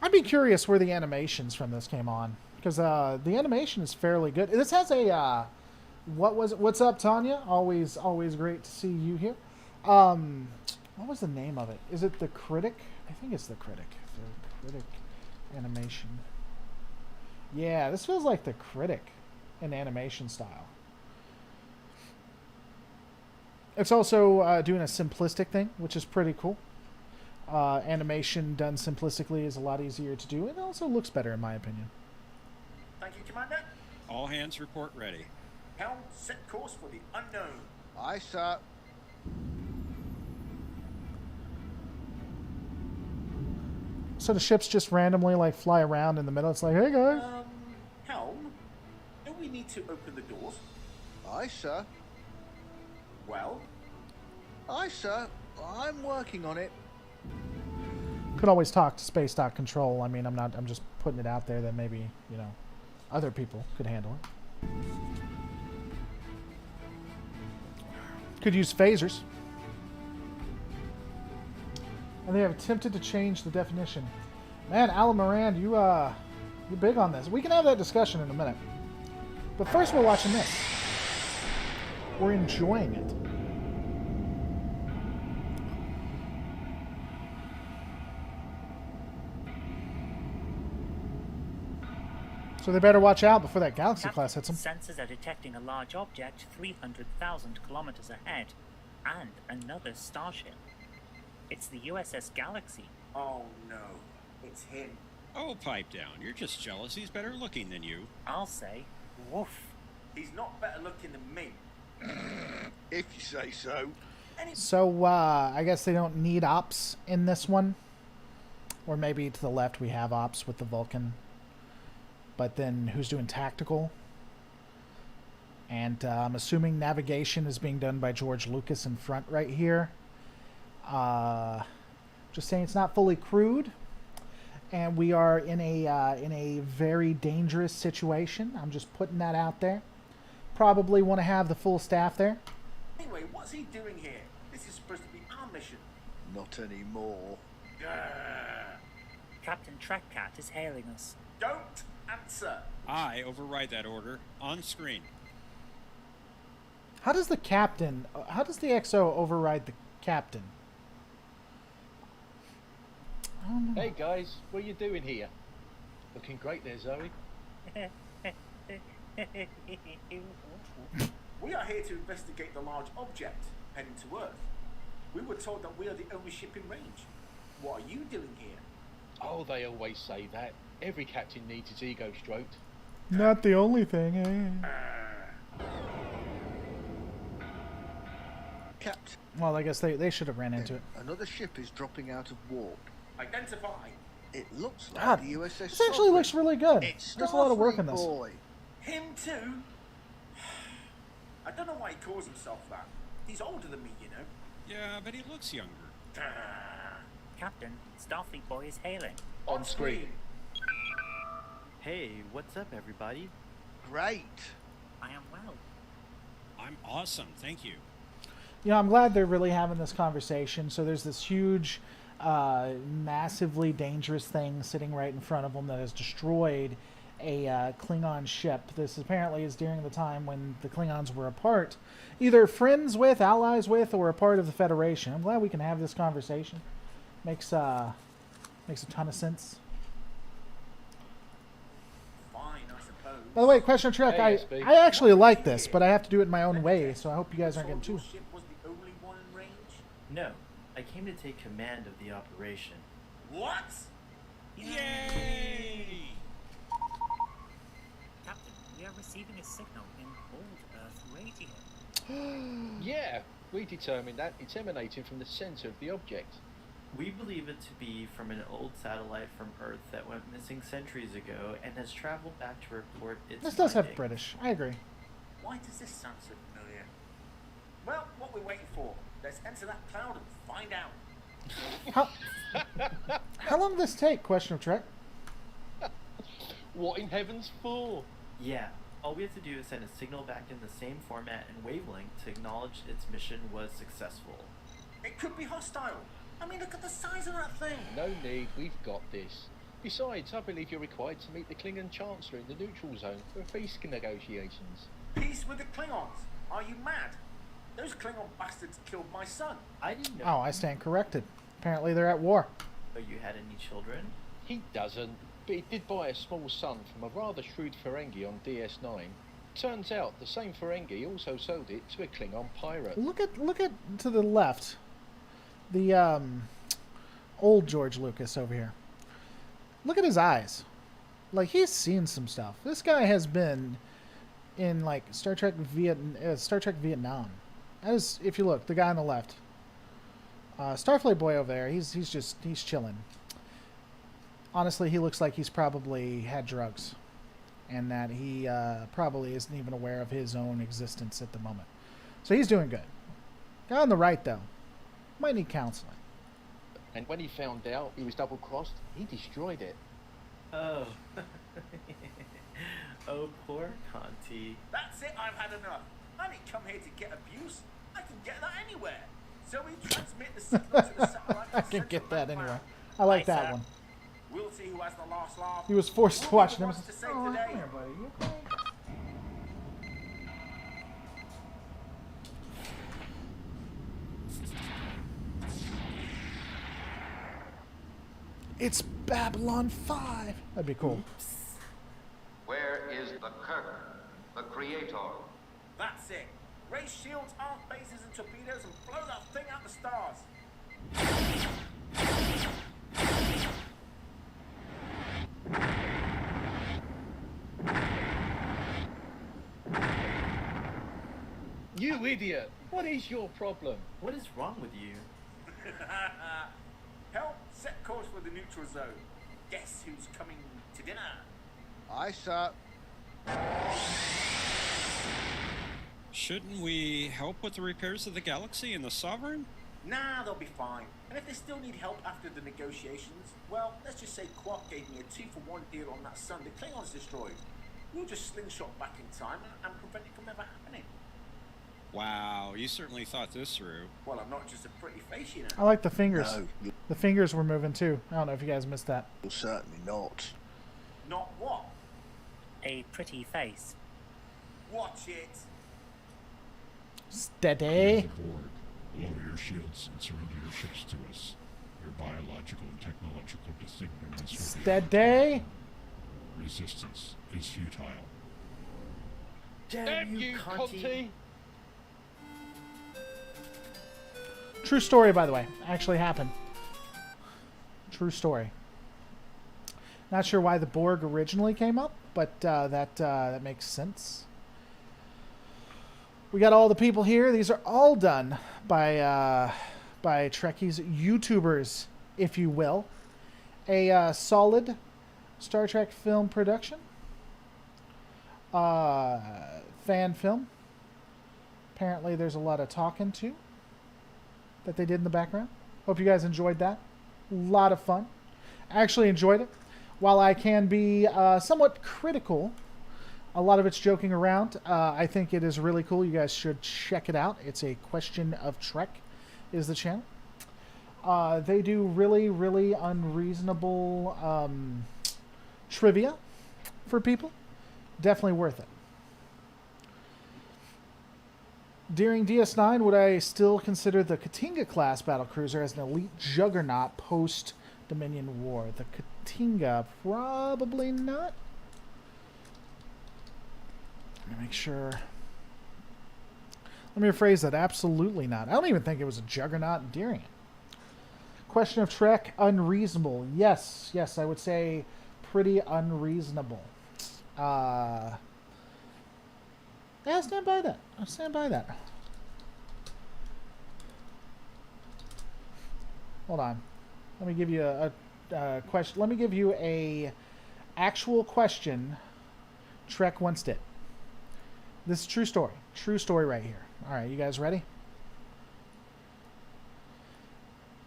I'd be curious where the animations from this came on. Because the animation is fairly good. This has a... What's up, Tanya? Always great to see you here. What was the name of it? Is it The Critic? I think it's The Critic. The Critic animation. Yeah, this feels like The Critic in animation style. It's also doing a simplistic thing, which is pretty cool. Animation done simplistically is a lot easier to do, and it also looks better, in my opinion. Thank you, Commander. All hands report ready. Helm, set course for the unknown. Aye, sir. So the ships just randomly like fly around in the middle. It's like, hey guys. Helm, don't we need to open the doors? Aye, sir. Well, Aye, sir. I'm working on it. Could always talk to Space Dock Control. I mean, I'm just putting it out there that maybe, other people could handle it. Could use phasers. And they have attempted to change the definition. Man, Alan Moran, you're big on this. We can have that discussion in a minute. But first we're watching this. We're enjoying it. So they better watch out before that Galaxy class hits them. Sensors are detecting a large object 300,000 kilometers ahead, and another starship. It's the USS Galaxy. oh no, it's him. Oh, pipe down. You're just jealous. He's better looking than you. I'll say, woof. He's not better looking than me. If you say so. So I guess they don't need ops in this one. Or maybe to the left we have ops with the Vulcan. But then who's doing tactical? And I'm assuming navigation is being done by George Lucas in front right here. Just saying it's not fully crewed. And we are in a very dangerous situation. I'm just putting that out there. Probably want to have the full staff there. Anyway, what's he doing here? This is supposed to be our mission. Not anymore. Captain Trekcat is hailing us. Don't answer. I override that order on screen. How does the XO override the captain? I don't know. Hey guys, what are you doing here? Looking great there, Zoe. We are here to investigate the large object heading to Earth. We were told that we are the only ship in range. What are you doing here? Oh, they always say that. Every captain needs his ego stroked. Not the only thing. Captain, Well, I guess they should have ran into it. another ship is dropping out of warp. Identify. It looks like God, the USS this actually looks Starfleet. really good. It's There's a lot of work in Starfleet, this. boy. Him too? I don't know why he calls himself that. He's older than me, you know. Yeah, but he looks younger. Captain, Starfleet boy is hailing. On screen. Hey, what's up, everybody? Great. I am well. I'm awesome, thank you. You know, I'm glad they're really having this conversation. So there's this huge, massively dangerous thing sitting right in front of them that has destroyed a Klingon ship. This apparently is during the time when the Klingons were apart, either friends with, allies with, or a part of the Federation. I'm glad we can have this conversation. Makes a ton of sense. Fine, I suppose. By the way, question of Trek, Hey, SB. I actually like this, but I have to do it in my own way, so I hope you guys aren't getting Your too... ship was the only one in range? No, I came to take command of the operation. What? Yay! Captain, we are receiving a signal in old Earth radio. Yeah, we determined that it's emanating from the center of the object. We believe it to be from an old satellite from Earth that went missing centuries ago and has traveled back to report its This does have findings. British. I agree. Why does this sound so familiar? Well, what we're waiting for? Let's enter that cloud and find out. How long did this take? Question of Trek. What in heaven's for? Yeah, all we have to do is send a signal back in the same format and wavelength to acknowledge its mission was successful. It could be hostile. I mean, look at the size of that thing. No need, we've got this. Besides, I believe you're required to meet the Klingon Chancellor in the neutral zone for peace negotiations. Peace with the Klingons. Are you mad? Those Klingon bastards killed my son. I didn't know. Oh, I stand corrected. Apparently they're at war. Oh, you had any children? He doesn't, but he did buy a small son from a rather shrewd Ferengi on DS9. Turns out the same Ferengi also sold it to a Klingon pirate. Look at to the left. The old George Lucas over here. Look at his eyes. Like, he's seen some stuff. This guy has been in like Star Trek Vietnam. As if you look, the guy on the left. Starfleet boy over there, he's chilling. Honestly, he looks like he's probably had drugs. And that he probably isn't even aware of his own existence at the moment. So he's doing good. Guy on the right, though, might need counseling. And when he found out he was double-crossed, he destroyed it. Oh. Oh, poor Conti. That's it, I've had enough. I didn't come here to get abuse. I can get that anywhere. So we transmit the signal to the satellite. I can get that anywhere. I like that one. We'll see who has the last laugh. He was forced to watch Who them. wants to say Oh, today? come here, buddy. You okay? It's Babylon 5. That'd be cool. Where is the Kirk, the creator? That's it. Raise shields, arm bases, and torpedoes and blow that thing out the stars. You idiot! What is your problem? What is wrong with you? Help, set course for the neutral zone. Guess who's coming to dinner? Aye, sir. Shouldn't we help with the repairs of the Galaxy and the Sovereign? Nah, they'll be fine. And if they still need help after the negotiations, well, let's just say Quark gave me a 2-for-1 deal on that sun the Klingons destroyed. We'll just slingshot back in time and prevent it from ever happening. Wow, you certainly thought this through. Well, I'm not just a pretty face, you know. I like the fingers. No, The fingers were moving too. I don't know if you guys missed that. you're certainly not. Not what? A pretty face. Watch it. Steady. Aboard. Lower your shields and surrender your ships to us. Your biological and technological disablements will be Steady. resistance is futile. Damn you, Conti. True story, by the way. Actually happened. True story. Not sure why the Borg originally came up, but that makes sense. We got all the people here. These are all done by Trekkies, YouTubers, if you will. A solid Star Trek film production. Fan film. Apparently there's a lot of talking to that they did in the background. Hope you guys enjoyed that. A lot of fun. I actually enjoyed it. While I can be somewhat critical, a lot of it's joking around. I think it is really cool. You guys should check it out. It's a Question of Trek is the channel. They do really, really unreasonable trivia for people. Definitely worth it. During DS9, would I still consider the Katinga-class battlecruiser as an elite juggernaut post-Dominion War? The Katinga, probably not. Let me make sure. Let me rephrase that. Absolutely not. I don't even think it was a juggernaut during it. Question of Trek, unreasonable. Yes, yes, I would say pretty unreasonable. Yeah, I'll stand by that. I'll stand by that. Hold on. Let me give you a question. Let me give you a actual question Trek once did. This is true story. True story right here. All right, you guys ready?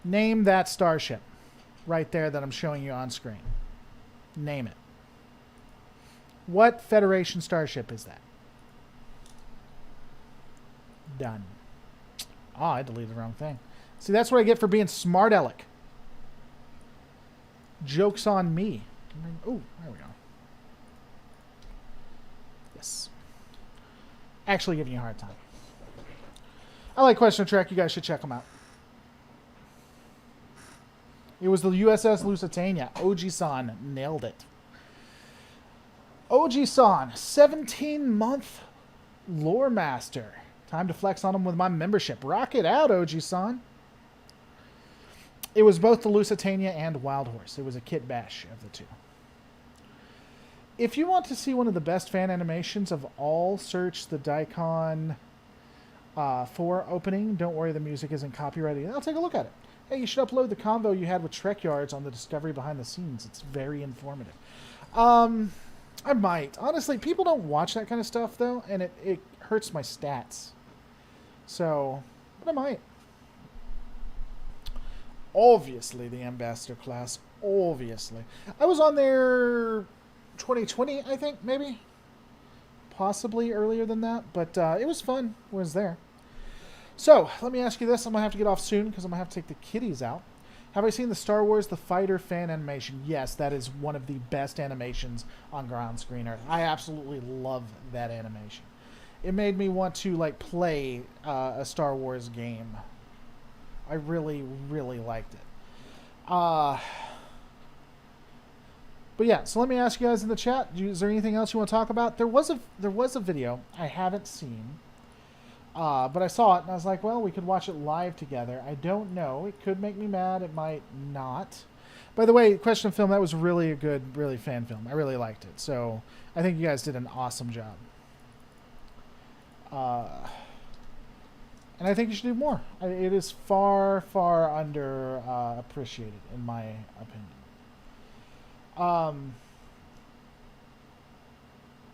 Name that starship right there that I'm showing you on screen. Name it. What Federation starship is that? Done. Oh, I deleted the wrong thing. See, that's what I get for being smart aleck. Joke's on me. Oh, there we go. Yes. Actually giving you a hard time. I like Question of Trek. You guys should check them out. It was the USS Lusitania. Oji-san nailed it. Oji-san, 17-month lore master. Time to flex on him with my membership. Rock it out, Oji-san. It was both the Lusitania and Wild Horse. It was a kit bash of the two. If you want to see one of the best fan animations of all, search the Daikon 4 opening. Don't worry, the music isn't copyrighted. I'll take a look at it. Hey, you should upload the convo you had with Trek Yards on the Discovery Behind the Scenes. It's very informative. I might. Honestly, people don't watch that kind of stuff, though, and it hurts my stats. So, but I might. Obviously, the Ambassador class. Obviously. I was on there 2020, I think, maybe. Possibly earlier than that, but it was fun. I was there. So, let me ask you this. I'm going to have to get off soon because I'm going to have to take the kiddies out. Have I seen the Star Wars The Fighter fan animation? Yes, that is one of the best animations on Ground Screen Earth. I absolutely love that animation. It made me want to, like, play a Star Wars game. I really, really liked it. But yeah, so let me ask you guys in the chat, is there anything else you want to talk about? There was a video I haven't seen. But I saw it, and I was like, well, we could watch it live together. I don't know. It could make me mad. It might not. By the way, Question of Film, that was really a good, really fan film. I really liked it. So I think you guys did an awesome job. And I think you should do more. It is far, far under appreciated, in my opinion.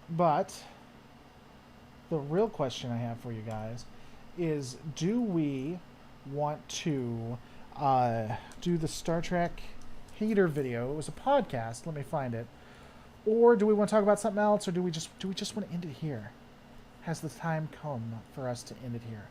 But the real question I have for you guys is, do we want to do the Star Trek hater video? It was a podcast. Let me find it. Or do we want to talk about something else, or do we just want to end it here? Has the time come for us to end it here?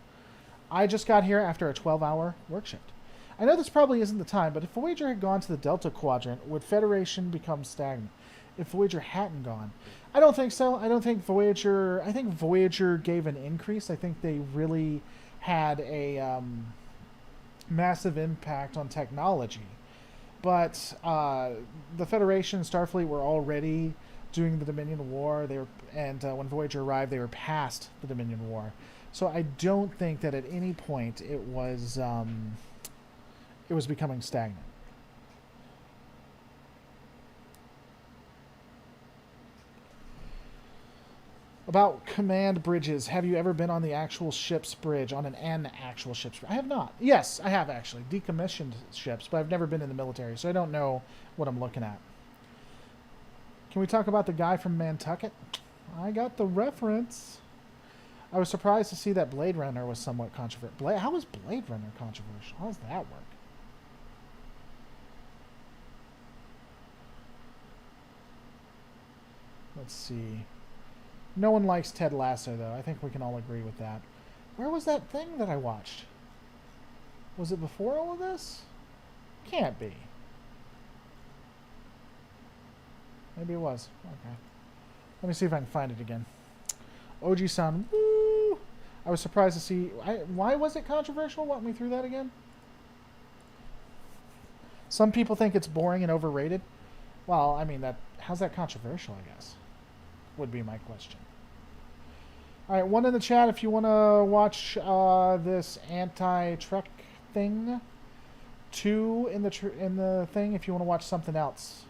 I just got here after a 12-hour work shift. I know this probably isn't the time, but if Voyager had gone to the Delta Quadrant, would Federation become stagnant? If Voyager hadn't gone, I don't think so. I think Voyager gave an increase. I think they really had a massive impact on technology. But the Federation and Starfleet were already doing the Dominion War. When Voyager arrived, they were past the Dominion War. So I don't think that at any point it was becoming stagnant. About command bridges, have you ever been on the actual ship's bridge, on an actual ship's bridge? I have not. Yes, I have actually. Decommissioned ships, but I've never been in the military, so I don't know what I'm looking at. Can we talk about the guy from Nantucket? I got the reference. I was surprised to see that Blade Runner was somewhat controversial. How is Blade Runner controversial? How does that work? Let's see. No one likes Ted Lasso, though. I think we can all agree with that. Where was that thing that I watched? Was it before all of this? Can't be. Maybe it was. Okay. Let me see if I can find it again. Oji-san, woo! I was surprised to see... why was it controversial? Walk me through that again. Some people think it's boring and overrated. Well, I mean, how's that controversial, I guess? Would be my question. Alright, one in the chat if you want to watch this anti-Trek thing. Two in the thing if you want to watch something else.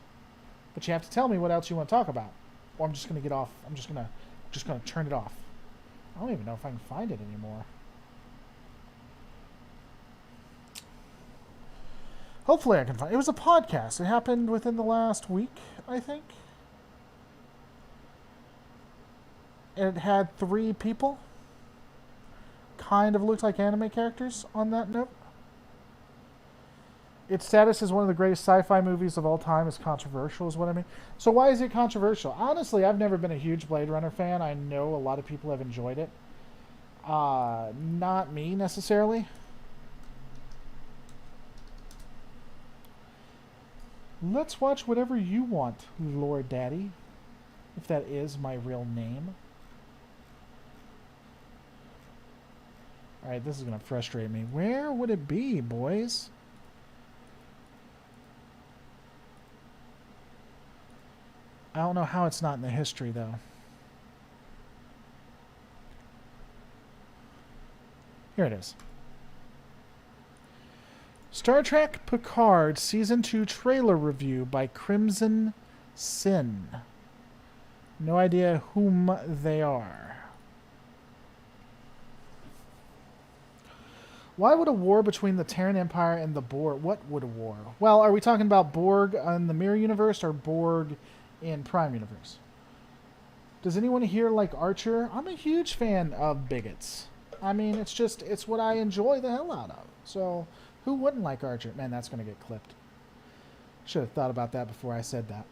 But you have to tell me what else you want to talk about. Or I'm just going to get off. I'm just going to turn it off. I don't even know if I can find it anymore. Hopefully I can find it. It was a podcast. It happened within the last week, I think. It had 3 people. Kind of looked like anime characters on that note. Its status as one of the greatest sci-fi movies of all time is controversial, is what I mean. So why is it controversial? Honestly, I've never been a huge Blade Runner fan. I know a lot of people have enjoyed it. Not me, necessarily. Let's watch whatever you want, Lord Daddy. If that is my real name. Alright, this is going to frustrate me. Where would it be, boys? I don't know how it's not in the history, though. Here it is. Star Trek Picard Season 2 trailer review by Crimson Sin. No idea whom they are. Why would a war between the Terran Empire and the Borg... What would a war? Well, are we talking about Borg in the Mirror Universe or Borg in Prime Universe? Does anyone here like Archer? I'm a huge fan of bigots. I mean, it's what I enjoy the hell out of. So, who wouldn't like Archer? Man, that's going to get clipped. Should have thought about that before I said that.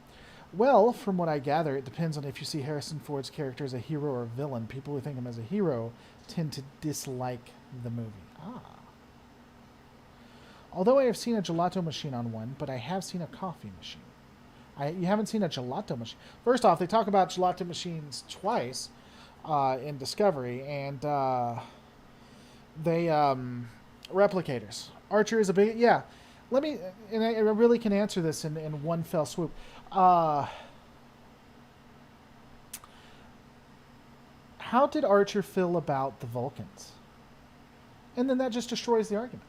Well, from what I gather, it depends on if you see Harrison Ford's character as a hero or a villain. People who think him as a hero tend to dislike the movie. Although I have seen a gelato machine on one, but I have seen a coffee machine. You haven't seen a gelato machine. First off, they talk about gelato machines twice in Discovery, and they replicators. Archer is a big... Yeah. Let me... And I really can answer this in one fell swoop. How did Archer feel about the Vulcans? And then that just destroys the argument.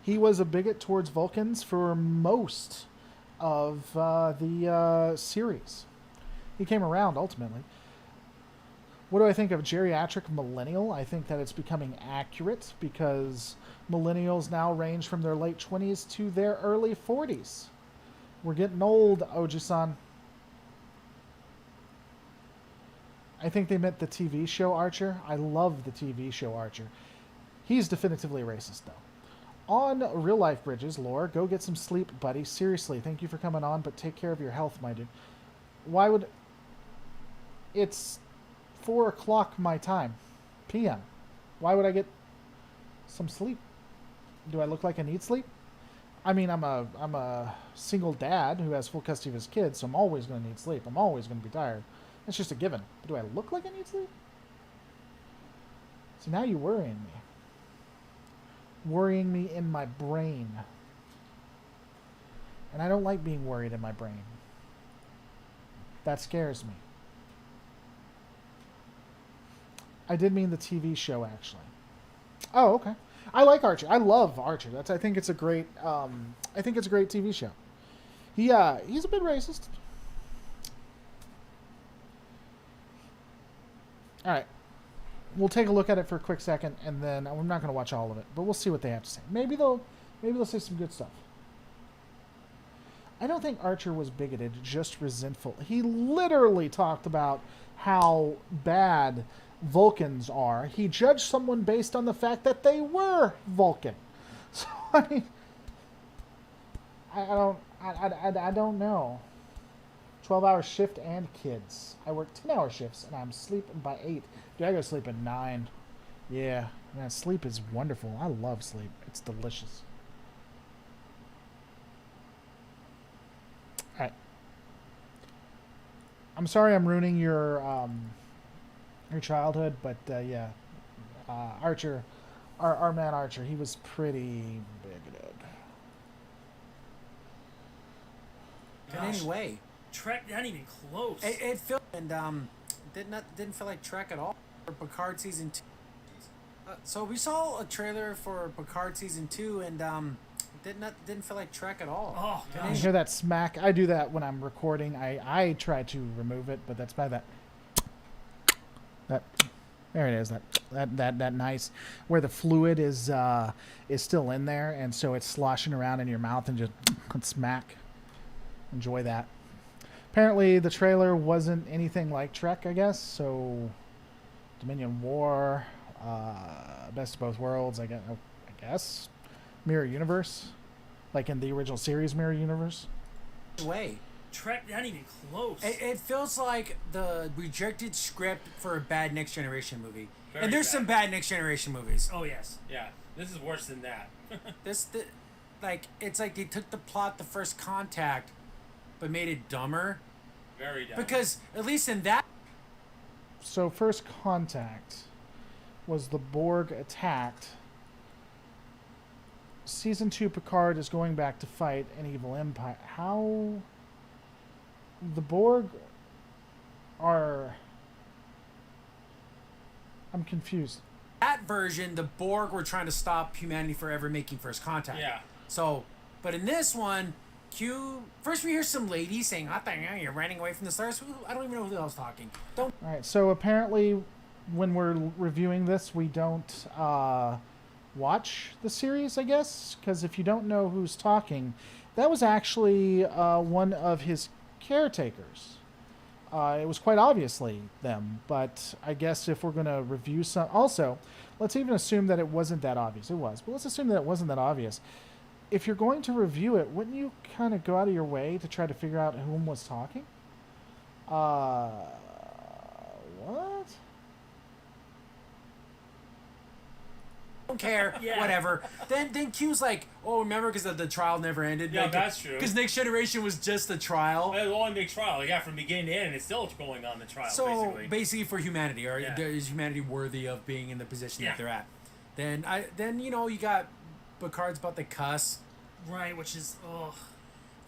He was a bigot towards Vulcans for most of the series. He came around ultimately. What do I think of geriatric millennial? I think that it's becoming accurate because millennials now range from their late 20s to their early 40s. We're getting old, Oji-san. I think they meant the TV show Archer. I love the TV show Archer. He's definitively racist, though. On Real Life Bridges, Lore, go get some sleep, buddy. Seriously, thank you for coming on, but take care of your health, my dude. Why would... It's 4 o'clock my time. PM. Why would I get some sleep? Do I look like I need sleep? I mean, I'm a single dad who has full custody of his kids, so I'm always going to need sleep. I'm always going to be tired. It's just a given. But do I look like I need sleep? See, now you're worrying me. Worrying me in my brain. And I don't like being worried in my brain. That scares me. I did mean the TV show, actually. Oh, okay. I like Archer. I love Archer. I think it's a great TV show. He's a bit racist. All right. We'll take a look at it for a quick second, and then I'm not going to watch all of it, but we'll see what they have to say. Maybe they'll say some good stuff. I don't think Archer was bigoted, just resentful. He literally talked about how bad Vulcans are. He judged someone based on the fact that they were Vulcan. So I mean, I don't know. 12-hour shift and kids. I work 10-hour shifts and I'm sleeping by 8. Dude, I go to sleep at 9. Yeah, man, sleep is wonderful. I love sleep. It's delicious. All right. I'm sorry I'm ruining your childhood, but yeah, Archer, our man Archer, he was pretty bigoted. In any way, Trek not even close. It felt and didn't feel like Trek at all. For Picard season 2. So we saw a trailer for Picard season 2, and didn't feel like Trek at all. Oh, you hear that smack? I do that when I'm recording. I try to remove it, but that's by that. There it is. That nice where the fluid is still in there, and so it's sloshing around in your mouth and just smack. Enjoy that. Apparently, the trailer wasn't anything like Trek, I guess. So, Dominion War, Best of Both Worlds, I guess. Mirror Universe, like in the original series Mirror Universe. Way. Trek not even close. It feels like the rejected script for a bad Next Generation movie. Very and there's bad. some bad Next Generation movies. Oh yes, yeah. This is worse than that. It's like they took the plot The First Contact, but made it dumber. Very dumb. Because at least in that. So First Contact was the Borg attacked. Season 2 Picard is going back to fight an evil empire. How the Borg are... I'm confused. That version, the Borg were trying to stop humanity forever making First Contact. Yeah. So, but in this one, first we hear some ladies saying, "I think you're running away from the stars." I don't even know who the hell's talking. All right, so apparently when we're reviewing this, we don't watch the series, I guess, because if you don't know who's talking, that was actually one of his caretakers. It was quite obviously them, but I guess if we're going to review some... Also, let's even assume that it wasn't that obvious. It was, but let's assume that it wasn't that obvious. If you're going to review it, wouldn't you kind of go out of your way to try to figure out whom was talking? What? Don't care, whatever. Then Q's like, "Oh, remember, because the trial never ended." Yeah, like, that's true. Because Next Generation was just a trial. It was only a trial. Yeah, from beginning to end, it's still going on the trial. So basically for humanity, or is humanity worthy of being in the position that they're at? Then you got Picard's about to cuss. Right, which is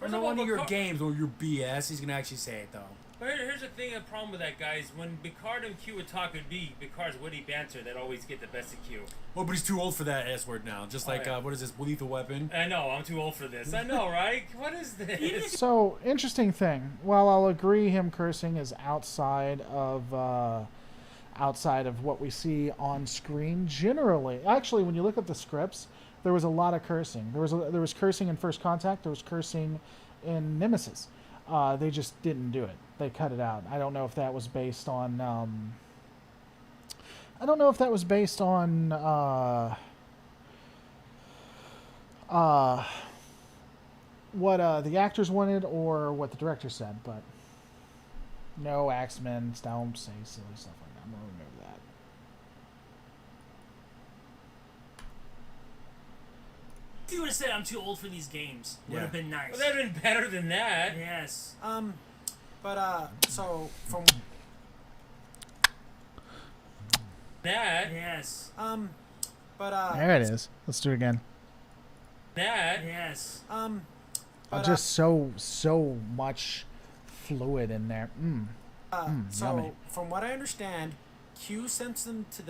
For no one of your games or your BS, he's gonna actually say it though. But here's the thing, the problem with that, guys. When Picard and Q would talk, it'd be Picard's witty banter that always get the best of Q. Well, but he's too old for that S word now. Just like, what is this, Lethal Weapon? I know, I'm too old for this. I know, right? What is this? So, interesting thing. While I'll agree him cursing is outside of what we see on screen generally. Actually, when you look at the scripts, there was a lot of cursing. There was cursing in First Contact. There was cursing in Nemesis. They just didn't do it. They cut it out. I don't know if that was based on. What the actors wanted or what the director said, but no, Axemen don't say silly stuff like that. I'm gonna remove that. If you would have said I'm too old for these games, would have been nice. Well, that would have been better than that. Yes. So from that. Yes. There it is. Let's do it again. That. Yes. Just so much fluid in there. Yummy. From what I understand, Q sends them to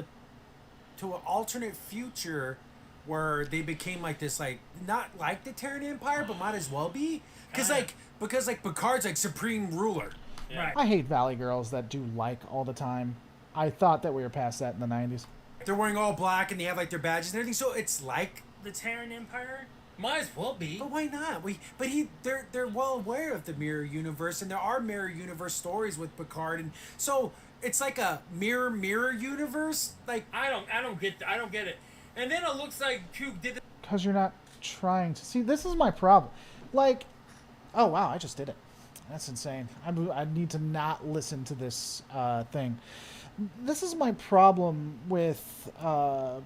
an alternate future where they became like this, like not like the Terran Empire, but might as well be, because Picard's like supreme ruler. Yeah. Right. I hate Valley Girls that do like all the time. I thought that we were past that in the 90s. They're wearing all black and they have like their badges and everything, so it's like the Terran Empire. Might as well be. But why not? They're well aware of the mirror universe, and there are mirror universe stories with Picard, and so it's like a mirror universe. Like I don't get it. And then it looks like Q did. Because you're not trying to see. This is my problem. Like, oh wow, I just did it. That's insane. I need to not listen to this thing. This is my problem with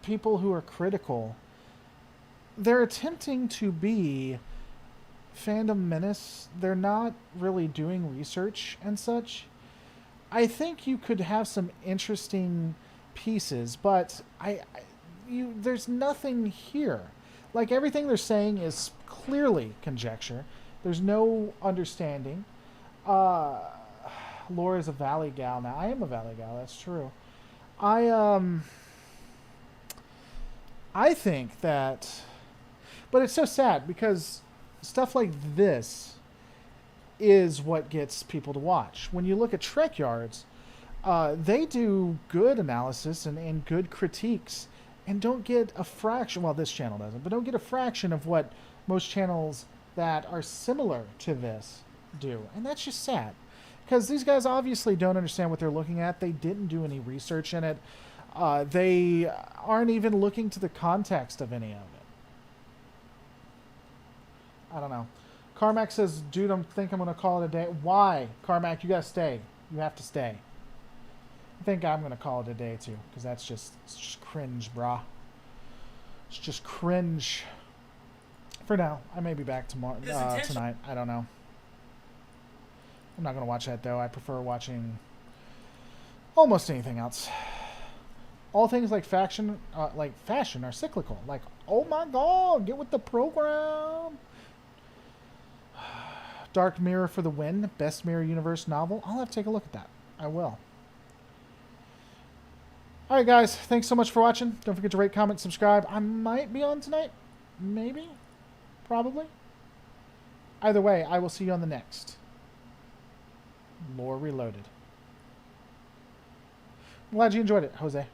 people who are critical. They're attempting to be fandom menace. They're not really doing research and such. I think you could have some interesting pieces, but there's nothing here. Like, everything they're saying is clearly conjecture. There's no understanding. Laura's a Valley gal now. I am a Valley gal, that's true. I think that... But it's so sad, because stuff like this is what gets people to watch. When you look at Trek Yards, they do good analysis and good critiques, and don't get a fraction, well, this channel doesn't, but don't get a fraction of what most channels that are similar to this do. And that's just sad, because these guys obviously don't understand what they're looking at. They didn't do any research in it. They aren't even looking to the context of any of it. I don't know. Carmack says, dude, I think I'm going to call it a day. Why? Carmack, you got to stay. You have to stay. I think I'm going to call it a day, too, because it's just cringe, brah. It's just cringe. For now. I may be back tomorrow, tonight. I don't know. I'm not going to watch that, though. I prefer watching almost anything else. All things like fashion are cyclical. Like, oh my god, get with the program. Dark Mirror for the win. Best Mirror Universe novel. I'll have to take a look at that. I will. Alright guys, thanks so much for watching. Don't forget to rate, comment, subscribe. I might be on tonight. Maybe. Probably. Either way, I will see you on the next Lore Reloaded. I'm glad you enjoyed it, Jose.